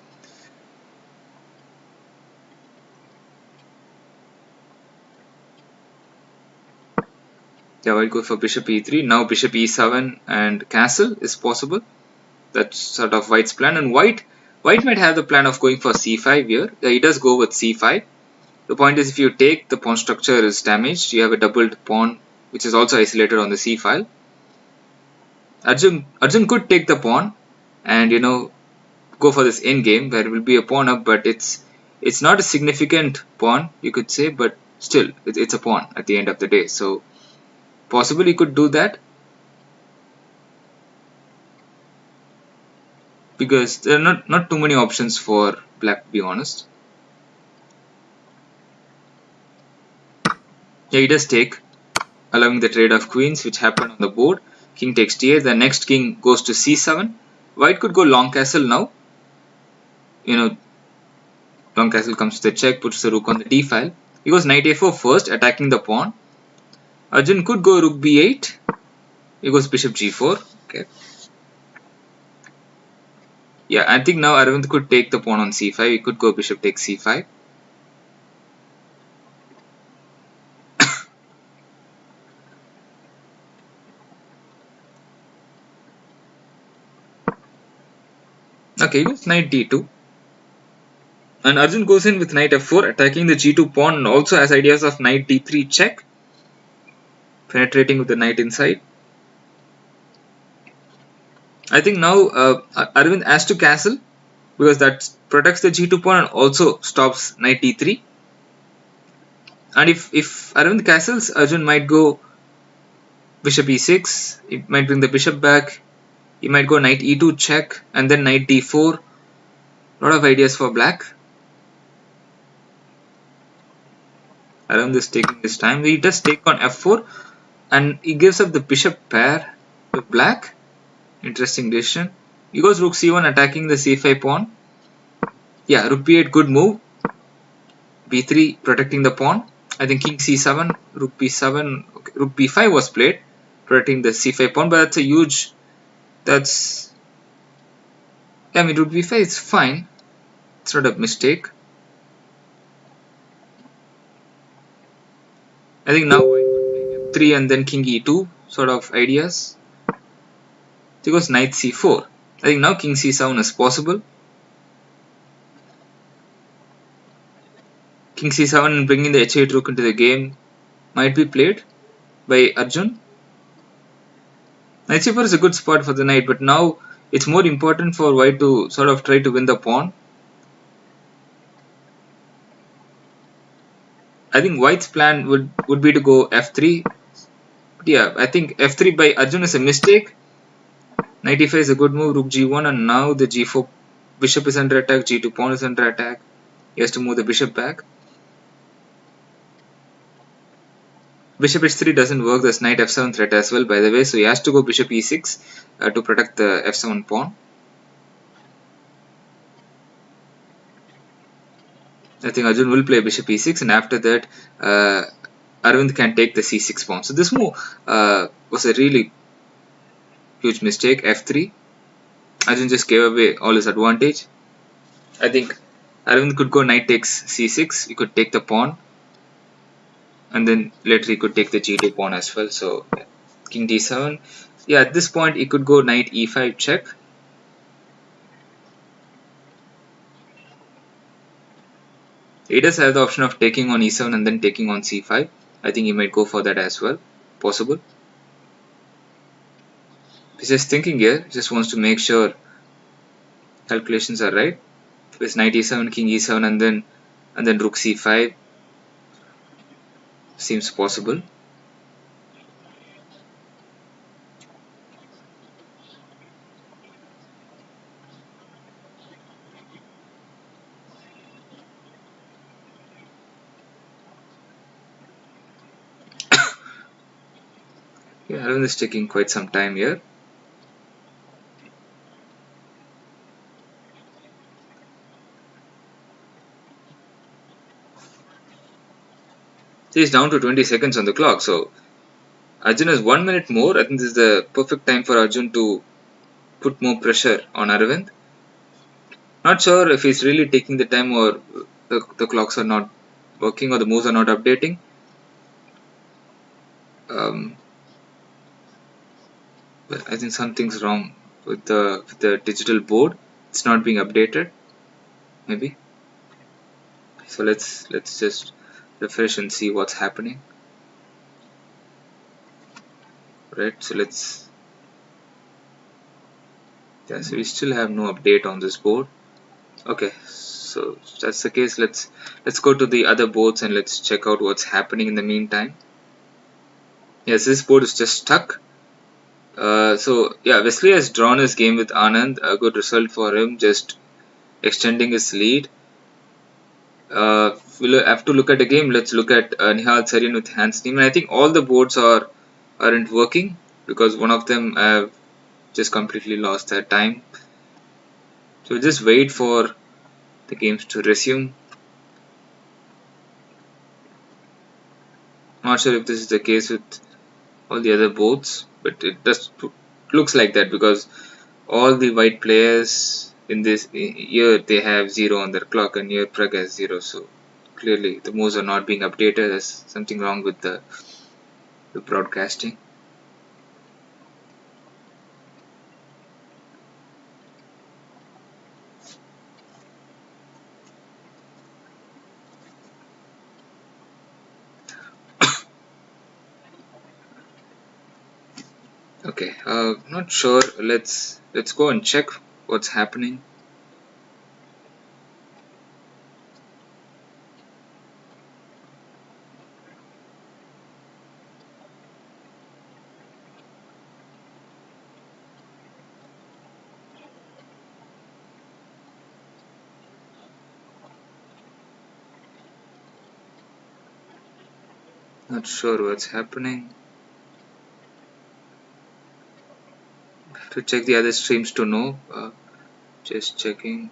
Yeah, white goes for bishop e3. Now bishop e7 and castle is possible. That's sort of white's plan. And white might have the plan of going for c5 here. Yeah, he does go with c5. The point is, if you take, the pawn structure is damaged. You have a doubled pawn which is also isolated on the c file. Arjun could take the pawn and go for this endgame where it will be a pawn up, but it's not a significant pawn, you could say, but still it's a pawn at the end of the day. So possibly he could do that because there are not too many options for black, to be honest. Yeah, he does take, allowing the trade of queens which happened on the board. King takes d8. The next king goes to c7. White could go long castle now. Long castle comes to the check, puts the rook on the d file. He goes knight a4 first, attacking the pawn. Arjun could go rook b8. He goes bishop g4. Okay. Yeah, I think now Arvind could take the pawn on c5. He could go bishop takes c5. Okay, he goes knight d2. And Arjun goes in with knight f4, attacking the g2 pawn, and also has ideas of knight d3 check, penetrating with the knight inside. I think now Arvind has to castle because that protects the g2 pawn and also stops knight d3. And if Arvind castles, Arjun might go bishop e6. It might bring the bishop back. He might go knight e2 check and then knight d4. A lot of ideas for black. Arvind is taking his time. He does take on f4 and he gives up the bishop pair to black. Interesting decision. He goes rook c1 attacking the c5 pawn. Yeah, rook b8, good move. b3 protecting the pawn. I think king c7, rook b7, okay, rook b5 was played, protecting the c5 pawn, but that's a huge, I mean rook b5 is fine. It's not a mistake. I think now white could play f3 and then king e2 sort of ideas. He goes knight c4. I think now king c7 is possible. King c7 and bringing the h8 rook into the game might be played by Arjun. Knight c4 is a good spot for the knight, but now it's more important for white to sort of try to win the pawn. I think white's plan would be to go f3. But yeah, I think f3 by Arjun is a mistake. Knight e5 is a good move, rook g1, and now the g4 bishop is under attack, g2 pawn is under attack. He has to move the bishop back. Bishop h3 doesn't work. There's knight f7 threat as well, by the way. So he has to go bishop e6 to protect the f7 pawn. I think Arjun will play bishop e6, and after that, Arvind can take the c6 pawn. So this move was a really huge mistake. f3. Arjun just gave away all his advantage. I think Arvind could go knight takes c6. He could take the pawn, and then later he could take the g2 pawn as well. So king d7. Yeah, at this point he could go knight e5 check. He does have the option of taking on e7 and then taking on c5. I think he might go for that as well. Possible. He's just thinking here. Just wants to make sure calculations are right. With knight e7, king e7, and then rook c5 seems possible. Yeah, Arvind is taking quite some time here. He's down to 20 seconds on the clock, so Arjun has 1 minute more. I think this is the perfect time for Arjun to put more pressure on Arvind. Not sure if he's really taking the time or the clocks are not working or the moves are not updating. Um, but I think something's wrong with the digital board. It's not being updated. Maybe. So let's just refresh and see what's happening. Right. So so we still have no update on this board. Okay. So if that's the case. Let's go to the other boards and let's check out what's happening in the meantime. Yes, this board is just stuck. So yeah, Wesley has drawn his game with Anand. A good result for him, just extending his lead. We'll have to look at the game. Let's look at Nihal Sarin with Hans Niemann. I think all the boards aren't working because one of them have just completely lost their time. So we'll just wait for the games to resume. Not sure if this is the case with all the other boards, but it does looks like that because all the white players in this year they have 0 on their clock and here Prague has 0. So clearly the moves are not being updated. There's something wrong with the broadcasting. Okay, not sure. Let's go and check what's happening. Not sure what's happening. Have to check the other streams to know. Just checking.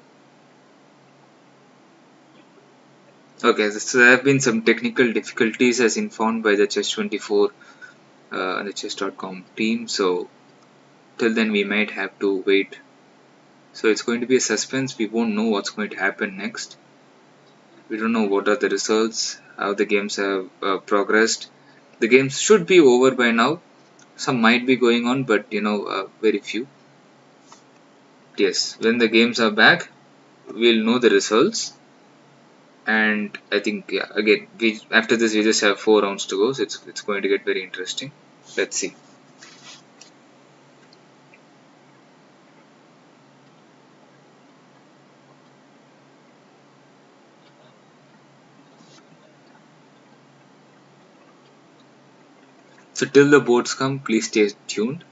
Okay, so there have been some technical difficulties as informed by the Chess24 and the Chess.com team. So till then we might have to wait. So it's going to be a suspense. We won't know what's going to happen next. We don't know what are the results, how the games have progressed. The games should be over by now. Some might be going on, but very few. Yes, when the games are back, we'll know the results. And I think yeah, again, we after this we just have 4 rounds to go, so it's going to get very interesting. Let's see. So till the boards come, please stay tuned.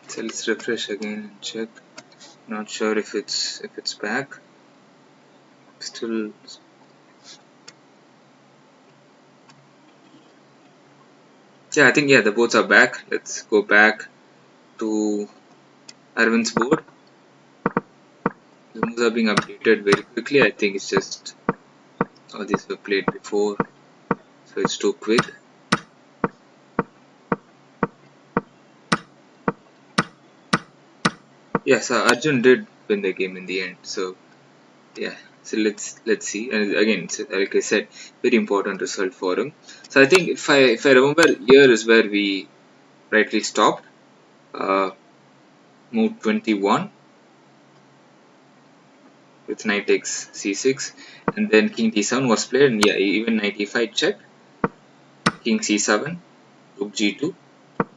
So let's refresh again and check. Not sure if it's back. Still, yeah, I think the boards are back. Let's go back to Arvind's board. The moves are being updated very quickly. I think it's just all these were played before, so it's too quick. Yeah, so Arjun did win the game in the end. So yeah, so let's see. And again, like I said, very important result for him. So I think if I remember, here is where we rightly stopped. Uh, move 21 with knight takes c6, and then king d7 was played, and yeah, even knight e5 check, king c7, rook g2,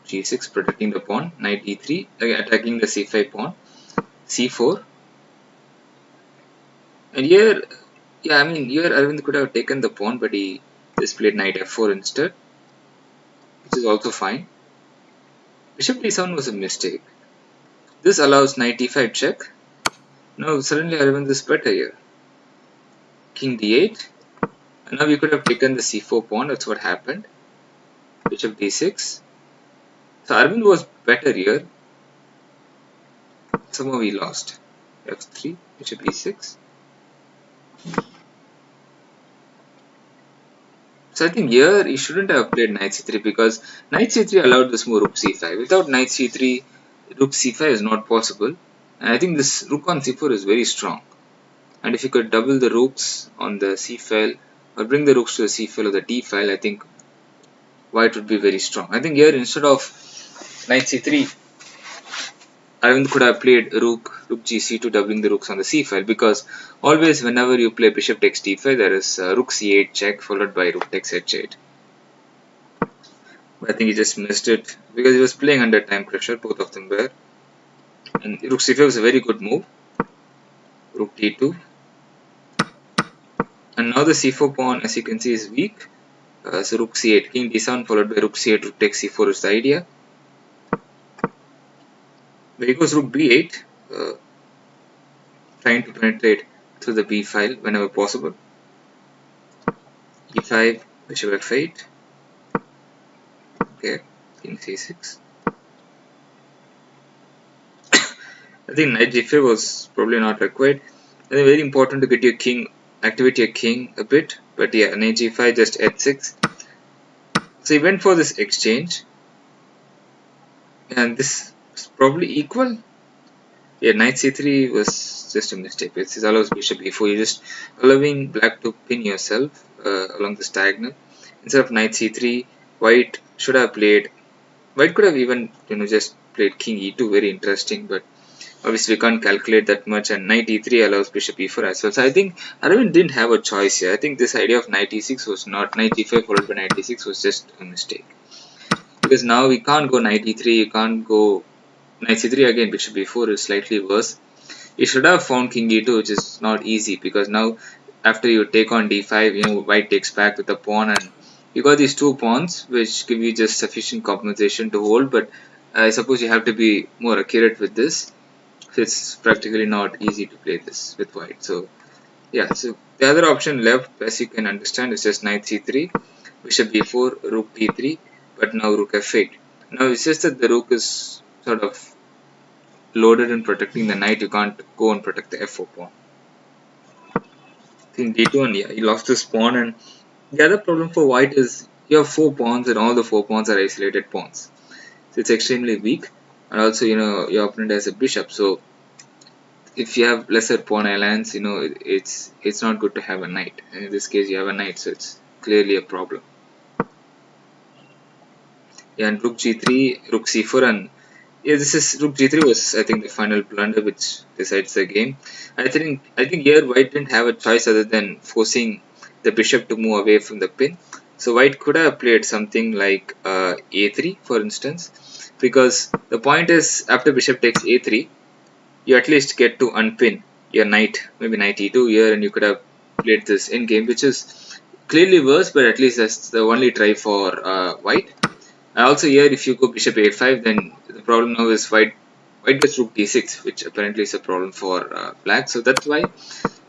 g6 protecting the pawn, knight e3 attacking the c5 pawn, c4, and here, yeah, I mean here Arvind could have taken the pawn, but he just played knight f4 instead, which is also fine. Bishop d7 was a mistake. This allows knight e5 check. Now suddenly Arvind is better here. King d8, and now we could have taken the c4 pawn. That's what happened. Bishop d6. So Arvind was better here. Somehow we lost. f3, bishop e6. So I think here he shouldn't have played knight c3, because knight c3 allowed this move rook c5. Without knight c3, rook c5 is not possible. And I think this rook on c4 is very strong. And if you could double the rooks on the c file, or bring the rooks to the c file or the d file, I think white would be very strong. I think here instead of knight c3, Arvind could have played rook gc2, doubling the rooks on the c file, because always whenever you play bishop takes d5, there is rook c8 check followed by rook takes h8. But I think he just missed it because he was playing under time pressure, both of them were. And rook c5 was a very good move. Rook d2. And now the c4 pawn, as you can see, is weak. So rook c8, king d7 followed by rook c8, rook takes c4 is the idea. There goes rook b8, trying to penetrate through the b file whenever possible. e5, bishop f8. Okay, king c6. I think knight g5 was probably not required. I think very important to get your king, activate your king a bit. But yeah, knight g5 just h6. So he went for this exchange, and this is probably equal. Yeah, knight c3 was just a mistake. It allows bishop e4. You're just allowing black to pin yourself along this diagonal. Instead of knight c3, white should have played. White could have even just played king e2. Very interesting, but obviously we can't calculate that much. And knight e3 allows bishop e4 as well. So I think Arvind didn't have a choice here. I think this idea of knight e6 was not, knight e5 followed by knight e6 was just a mistake. Because now we can't go knight e3. You can't go knight c3 again. Bishop e4 is slightly worse. You should have found king e2, which is not easy, because now after you take on d5, white takes back with the pawn, and you got these two pawns which give you just sufficient compensation to hold. But I suppose you have to be more accurate with this. So it's practically not easy to play this with white. So yeah, so the other option left, as you can understand, is just knight c3, bishop b4, rook d3, but now rook f8. Now it's just that the rook is sort of loaded in protecting the knight. You can't go and protect the f4 pawn. King d2, and yeah, he lost this pawn. And the other problem for white is you have 4 pawns, and all the 4 pawns are isolated pawns. So it's extremely weak. And also, your opponent has a bishop. So if you have lesser pawn alliance, it's not good to have a knight. And in this case, you have a knight, so it's clearly a problem. Yeah, and rook g3, rook c4, and yeah, this is rook g3 was, I think, the final blunder which decides the game. I think here white didn't have a choice other than forcing the bishop to move away from the pin. So white could have played something like a3, for instance, because the point is after bishop takes a3, you at least get to unpin your knight, maybe knight e2 here, and you could have played this in game, which is clearly worse, but at least that's the only try for white. And also here, if you go bishop a5, then the problem now is white gets rook d6, which apparently is a problem for black. So that's why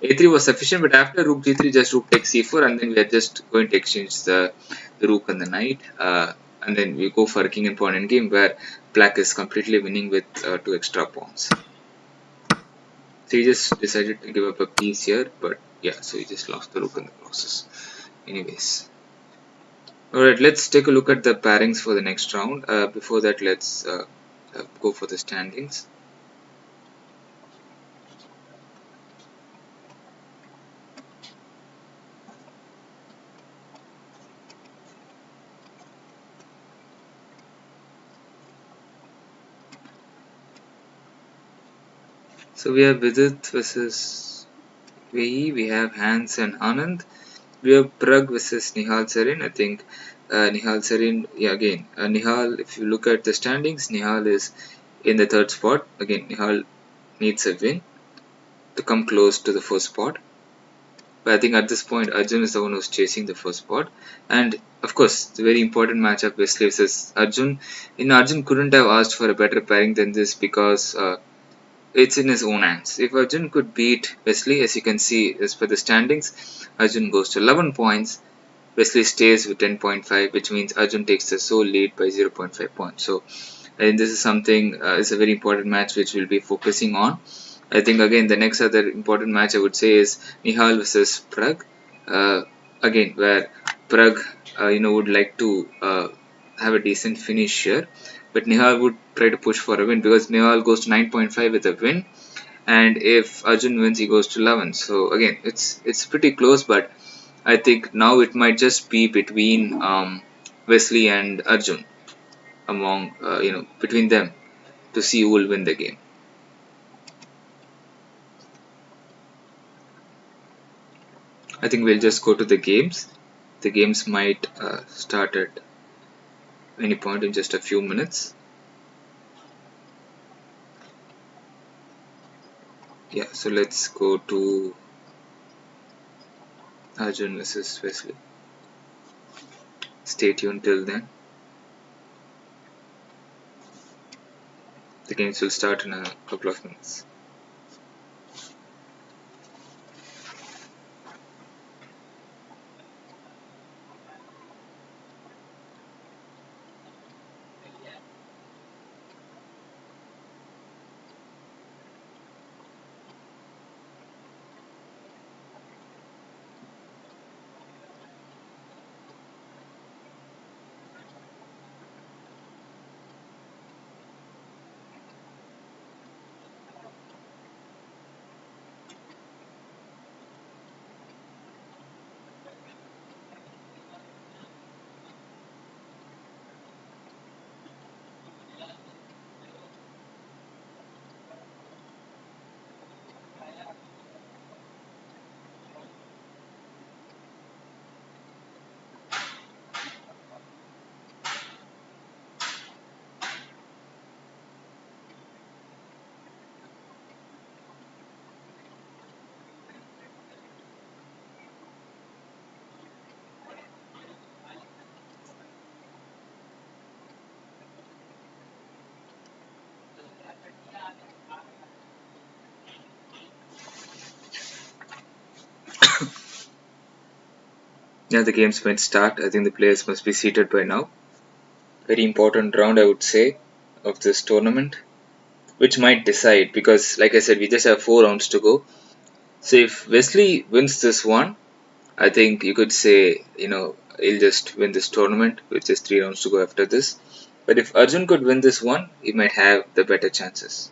a3 was sufficient. But after rook g3, just rook takes c4, and then we are just going to exchange the rook and the knight, and then we go for a king and pawn endgame where black is completely winning with two extra pawns. So he just decided to give up a piece here, but yeah, so he just lost the rook in the process. Anyways. Alright, let's take a look at the pairings for the next round. Before that, let's go for the standings. So we have Vidit versus Vehi, we have Hans and Anand. We have Prag versus Nihal Sarin. I think Nihal Sarin, yeah, again, Nihal, if you look at the standings, Nihal is in the third spot. Again, Nihal needs a win to come close to the first spot. But I think at this point, Arjun is the one who's chasing the first spot. And of course, it's a very important matchup, Wesley versus Arjun. Arjun couldn't have asked for a better pairing than this because it's in his own hands. If Arjun could beat Wesley, as you can see, as per the standings, Arjun goes to 11 points. Wesley stays with 10.5, which means Arjun takes the sole lead by 0.5 points. So, I think this is something, it's a very important match which we'll be focusing on. I think again the next other important match I would say is Nihal versus Prag. Again, where Prag, would like to have a decent finish here, but Nihal would try to push for a win because Nihal goes to 9.5 with a win, and if Arjun wins, he goes to 11. So again, it's pretty close, but I think now it might just be between Wesley and Arjun among between them to see who will win the game. I think we'll just go to the games. The games might start at any point in just a few minutes. Yeah, so let's go to Arjun versus Wesley. Stay tuned till then. The games will start in a couple of minutes. Yeah, the games might start. I think the players must be seated by now. Very important round, I would say, of this tournament, which might decide because, like I said, we just have 4 rounds to go. So if Wesley wins this one, I think you could say, he'll just win this tournament with just 3 rounds to go after this. But if Arjun could win this one, he might have the better chances.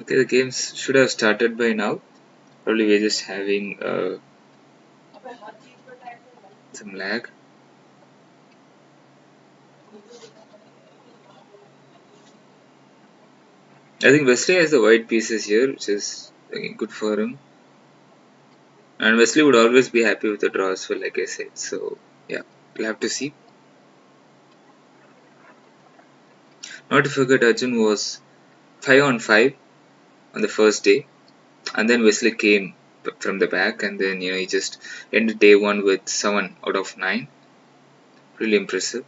Okay, the games should have started by now. Probably we're just having some lag. I think Wesley has the white pieces here, which is again good for him. And Wesley would always be happy with the draw as well, like I said. So yeah, we'll have to see. Not to forget, Arjun was 5 on 5 on the first day, and then Wesley came from the back, and then he just ended day 1 with 7 out of 9. Really impressive.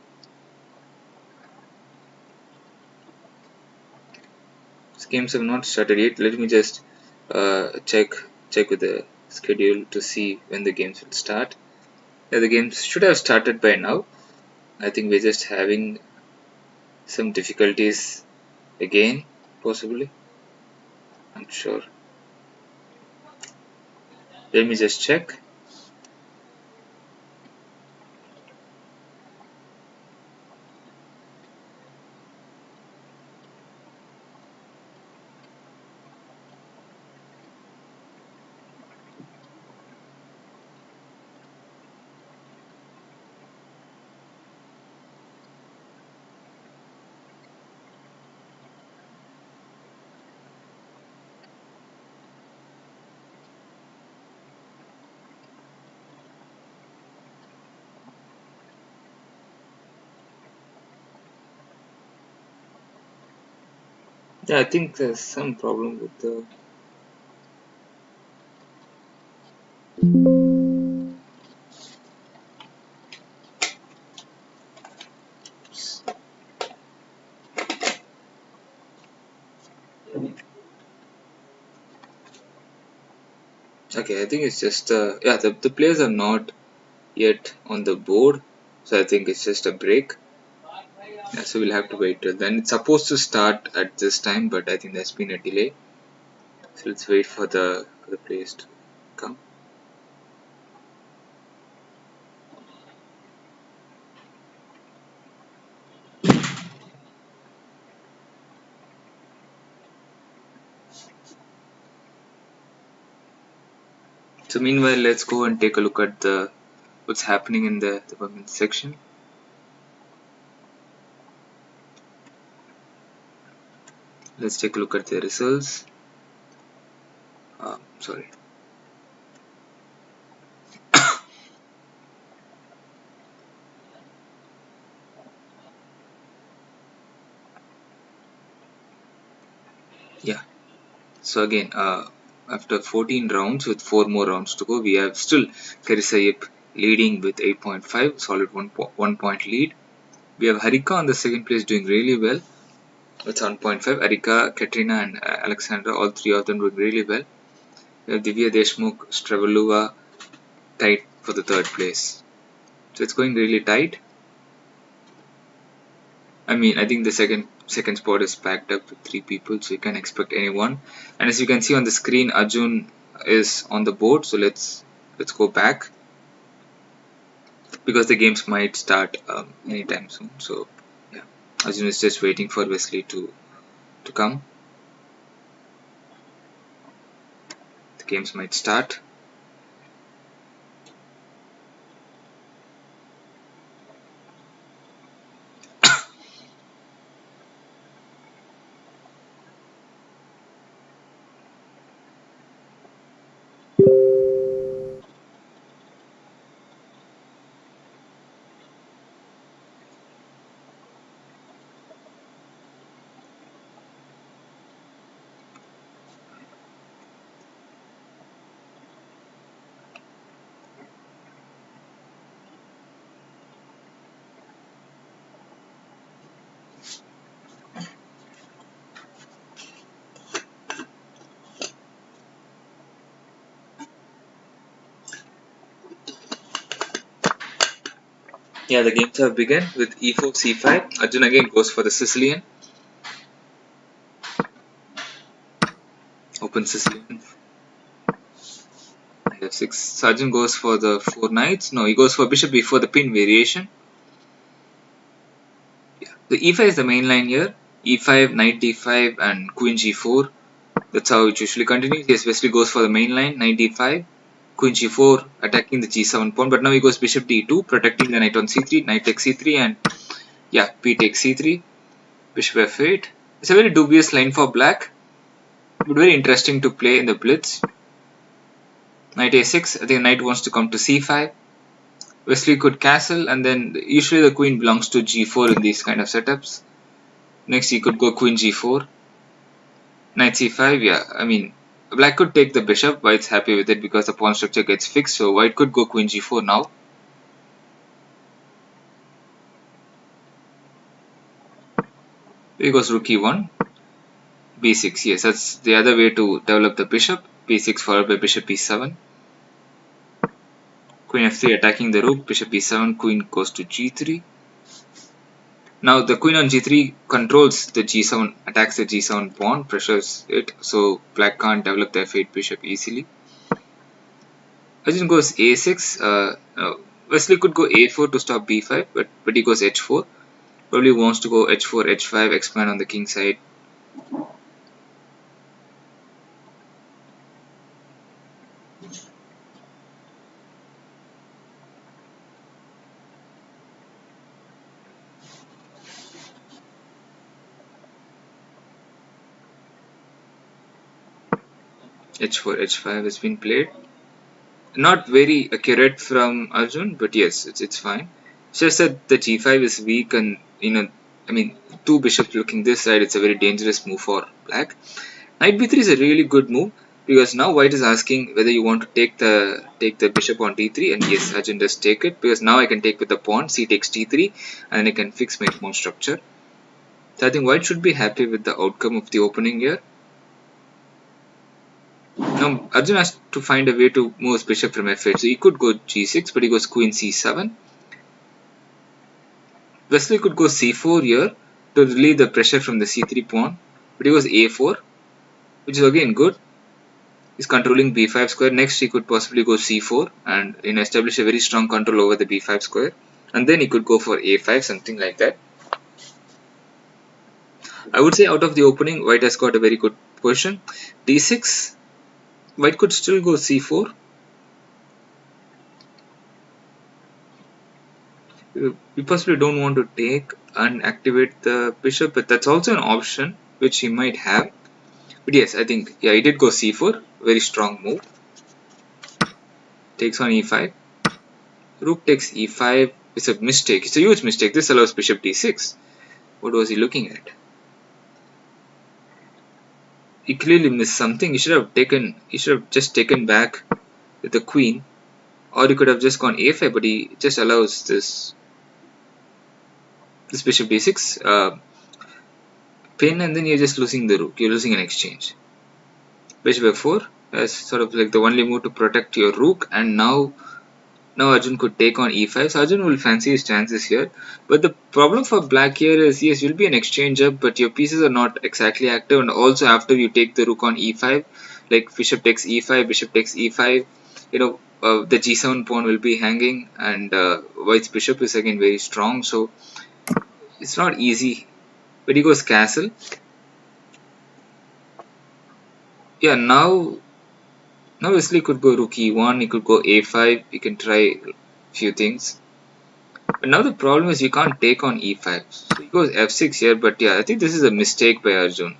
These games have not started yet. Let me just check with the schedule to see when the games will start. Yeah, the games should have started by now. I think we're just having some difficulties again, possibly. I'm sure. Let me just check. Yeah, I think there's some problem with the. Okay, I think it's just yeah, the players are not yet on the board, so I think it's just a break. Yeah, so we'll have to wait till then. It's supposed to start at this time, but I think there's been a delay. So let's wait for the players to come. So meanwhile, let's go and take a look at the what's happening in the women's section. Let's take a look at the results. Sorry. Yeah. So again, after 14 rounds with 4 more rounds to go, we have still Carissa Yip leading with 8.5, solid 1 point lead. We have Harika on the second place doing really well with 7.5. Harika, Katrina and Alexandra, all three of them doing really well. We have Divya Deshmukh, Stravalova tied for the third place. So it's going really tight. I mean, I think the second spot is packed up with 3 people, so you can expect anyone. And as you can see on the screen, Arjun is on the board. So let's go back because the games might start anytime soon. So yeah, Arjun is just waiting for Wesley to come. The games might start. Yeah, the games have begun with e4, c5. Arjun again goes for the Sicilian. Open Sicilian. F6. So Arjun goes for the 4 knights. No, he goes for bishop before the pin variation. Yeah. The e5 is the main line here. E5, knight d5 and queen g4. That's how it usually continues. Yes, Wesley goes for the main line, knight d5, queen g4, attacking the g7 pawn, but now he goes bishop d2, protecting the knight on c3, knight takes c3, and yeah, p takes c3, bishop f8. It's a very dubious line for black, but very interesting to play in the blitz. Knight a6, I think knight wants to come to c5. Wesley could castle, and then usually the queen belongs to g4 in these kind of setups. Next he could go queen g4, knight c5, yeah, I mean, black could take the bishop, white's happy with it because the pawn structure gets fixed, so white could go queen g4 now. Here goes rook e1, b6, yes, that's the other way to develop the bishop, b6 followed by bishop e7. Queen f3 attacking the rook, bishop e7, queen goes to g3. Now the queen on g3 controls the g7, attacks the g7 pawn, pressures it, so black can't develop the f8 bishop easily. Arjun goes a6, Wesley could go a4 to stop b5, but he goes h4. Probably wants to go h4, h5, expand on the king side. h4, h5 has been played. Not very accurate from Arjun, but yes, it's fine. It's just that the g5 is weak, and I mean, two bishops looking this side, it's a very dangerous move for black. Knight b3 is a really good move because now white is asking whether you want to take the bishop on d3, and yes, Arjun does take it because now I can take with the pawn, c takes d3, and I can fix my pawn structure. So I think white should be happy with the outcome of the opening here. Now Arjun has to find a way to move his bishop from f8. So he could go g6, but he goes queen c7. Wesley could go c4 here to relieve the pressure from the c3 pawn, but he goes a4, which is again good. He's controlling b5 square. Next he could possibly go c4 and establish a very strong control over the b5 square. And then he could go for a5, something like that. I would say out of the opening, white has got a very good position. d6, white could still go c4. We possibly don't want to take and activate the bishop, but that's also an option which he might have. But yes, I think, yeah, he did go c4, very strong move. Takes on e5. Rook takes e5. It's a mistake. It's a huge mistake. This allows bishop d6. What was he looking at? He clearly missed something. He should have just taken back with the queen, or he could have just gone a5, but he just allows this bishop d6 pin, and then you're just losing the rook. You're losing an exchange. Bishop f4 as sort of like the only move to protect your rook, and now Arjun could take on e5, so Arjun will fancy his chances here. But the problem for black here is, yes, you'll be an exchange up, but your pieces are not exactly active, and also after you take the rook on e5, like bishop takes e5, bishop takes e5, the g7 pawn will be hanging, and white's bishop is again very strong, so it's not easy. But he goes castle. Yeah, now Wesley could go rook e1, he could go a5, he can try a few things. But now the problem is you can't take on e5. So he goes f6 here, but yeah, I think this is a mistake by Arjun.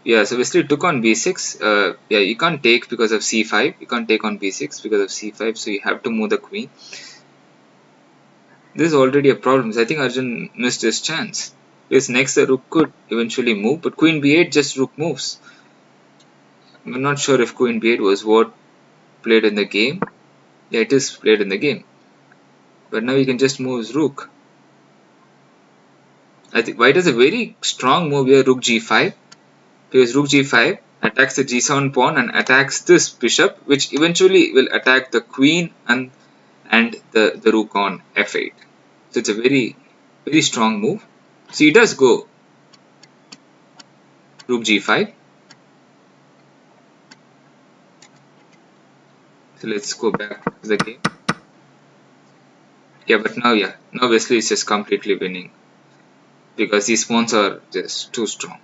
Yeah, so Wesley took on b6. Yeah, you can't take because of c5. You can't take on b6 because of c5, so you have to move the queen. This is already a problem. So I think Arjun missed his chance. Because next the rook could eventually move, but queen b8 just rook moves. I'm not sure if queen b8 was what played in the game. Yeah, it is played in the game. But now he can just move his rook. I think white has a very strong move here, rook g5. Because rook g5 attacks the g7 pawn and attacks this bishop, which eventually will attack the queen and the rook on f8. So it's a very, very strong move. So he does go rook g5. So let's go back to the game. Yeah, but now Wesley is just completely winning because these pawns are just too strong.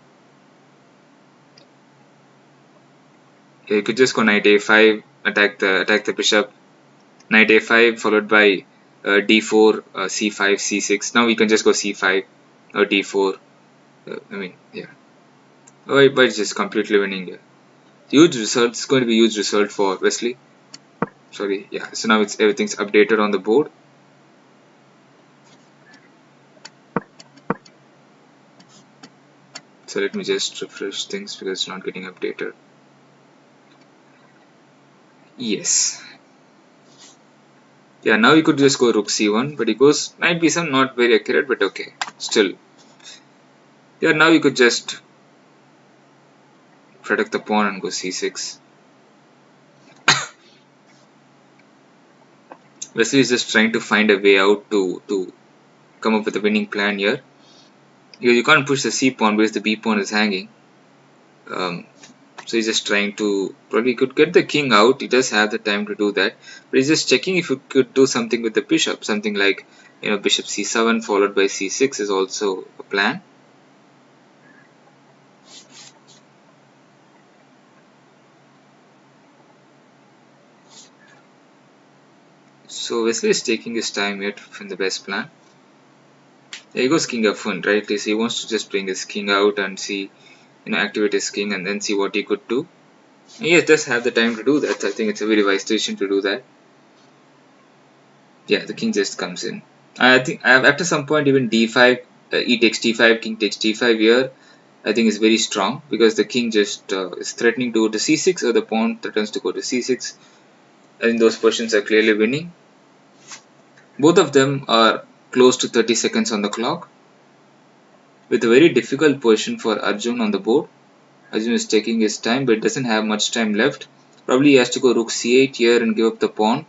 You could just go knight a5, attack the bishop. Knight a5 followed by d4, c5, c6. Now we can just go c5 or d4. I mean, yeah. But it's just completely winning here. Huge result. It's going to be huge result for Wesley. Sorry, yeah. So now everything's updated on the board. So let me just refresh things because it's not getting updated. Yes. Yeah, now you could just go rook c1, but he goes knight b7, not very accurate, but okay. Still. Yeah, now you could just protect the pawn and go c6. Wesley is just trying to find a way out to come up with a winning plan here. You can't push the c pawn because the b pawn is hanging. So he's just trying to probably could get the king out. He does have the time to do that, but he's just checking if he could do something with the bishop. Something like bishop c7 followed by c6 is also a plan. So Wesley is taking his time here to find the best plan. There he goes king f1, right? So he wants to just bring his king out and see, activate his king and then see what he could do. And he does have the time to do that. I think it's a very wise decision to do that. Yeah, the king just comes in. I think after some point even d5, e takes d5, king takes d5 here. I think is very strong because the king just is threatening to go to c6 or the pawn threatens to go to c6. I think those positions are clearly winning. Both of them are close to 30 seconds on the clock with a very difficult position for Arjun on the board. Arjun is taking his time but doesn't have much time left. Probably he has to go rook c8 here and give up the pawn.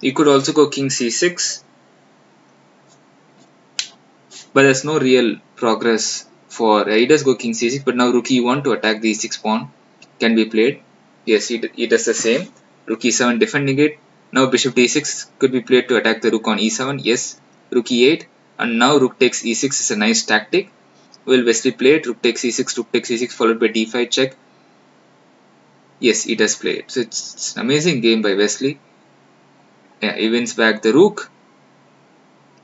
He could also go king c6, but there's no real progress for he does go king c6, but now rook e1 to attack the e6 pawn can be played. Yes, he does the same. Rook e7 defending it. Now bishop d6 could be played to attack the rook on e7. Yes, rook e8, and now rook takes e6 is a nice tactic. Will Wesley play it? Rook takes e6, rook takes e6 followed by d5 check. Yes, he does play it. So it's an amazing game by Wesley. Yeah, he wins back the rook.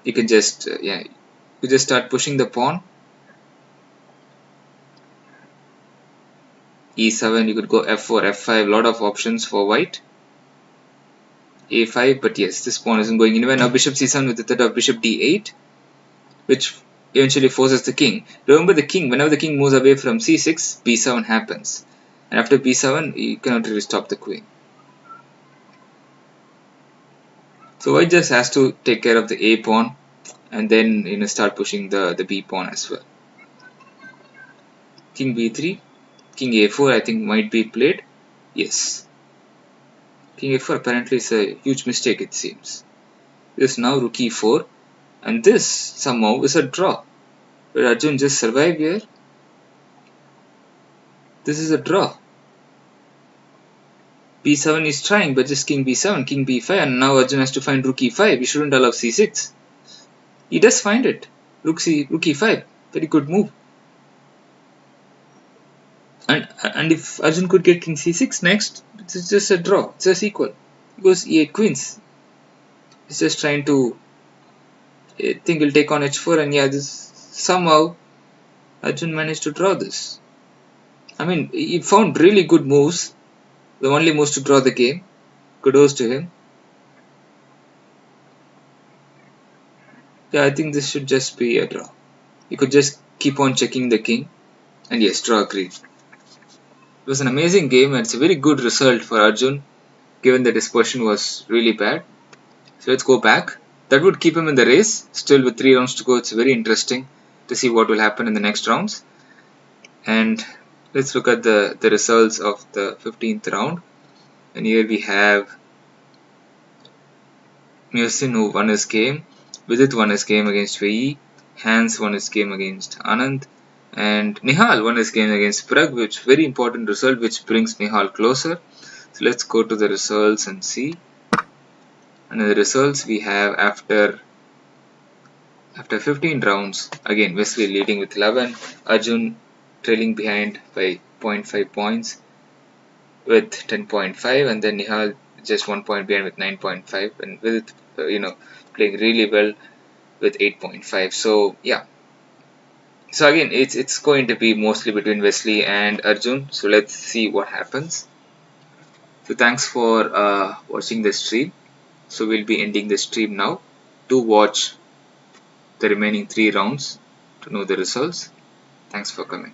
You can just you just start pushing the pawn. e7, you could go f4, f5, lot of options for white. a5, but yes, this pawn isn't going anywhere. Now bishop c7 with the threat of bishop d8, which eventually forces the king. Remember the king, whenever the king moves away from c6, b7 happens. And after b7, you cannot really stop the queen. So white just has to take care of the a pawn and then start pushing the b pawn as well. King b3, king a4 I think might be played. Yes. King a4 apparently is a huge mistake it seems. Because now rook e4 and this somehow is a draw. Will Arjun just survive here? This is a draw. b7 is trying but just king b7, king b5 and now Arjun has to find rook e5. He shouldn't allow c6. He does find it. Rook e5. Very good move. And if Arjun could get king c6 next, it's just a draw. It's just equal. He goes e8 queens. He's just trying to think he'll take on h4 and yeah, this somehow Arjun managed to draw this. I mean, he found really good moves. The only moves to draw the game. Kudos to him. Yeah, I think this should just be a draw. You could just keep on checking the king. And yes, draw agreed. It was an amazing game and it's a very good result for Arjun given that his position was really bad. So let's go back. That would keep him in the race. Still with 3 rounds to go, it's very interesting to see what will happen in the next rounds. And let's look at the results of the 15th round. And here we have Musin who won his game, Vidit won his game against Vei, Hans won his game against Anand, and Nihal won his game against Prag, which very important result which brings Nihal closer. So let's go to the results and see. And the results we have after 15 rounds, again Wesley leading with 11, Arjun trailing behind by 0.5 points. with 10.5, and then Nihal just 1 point behind with 9.5, and with playing really well with 8.5. So yeah, so again it's going to be mostly between Wesley and Arjun. So let's see what happens. So thanks for watching the stream. So we'll be ending the stream now. Do watch the remaining 3 rounds to know the results. Thanks for coming.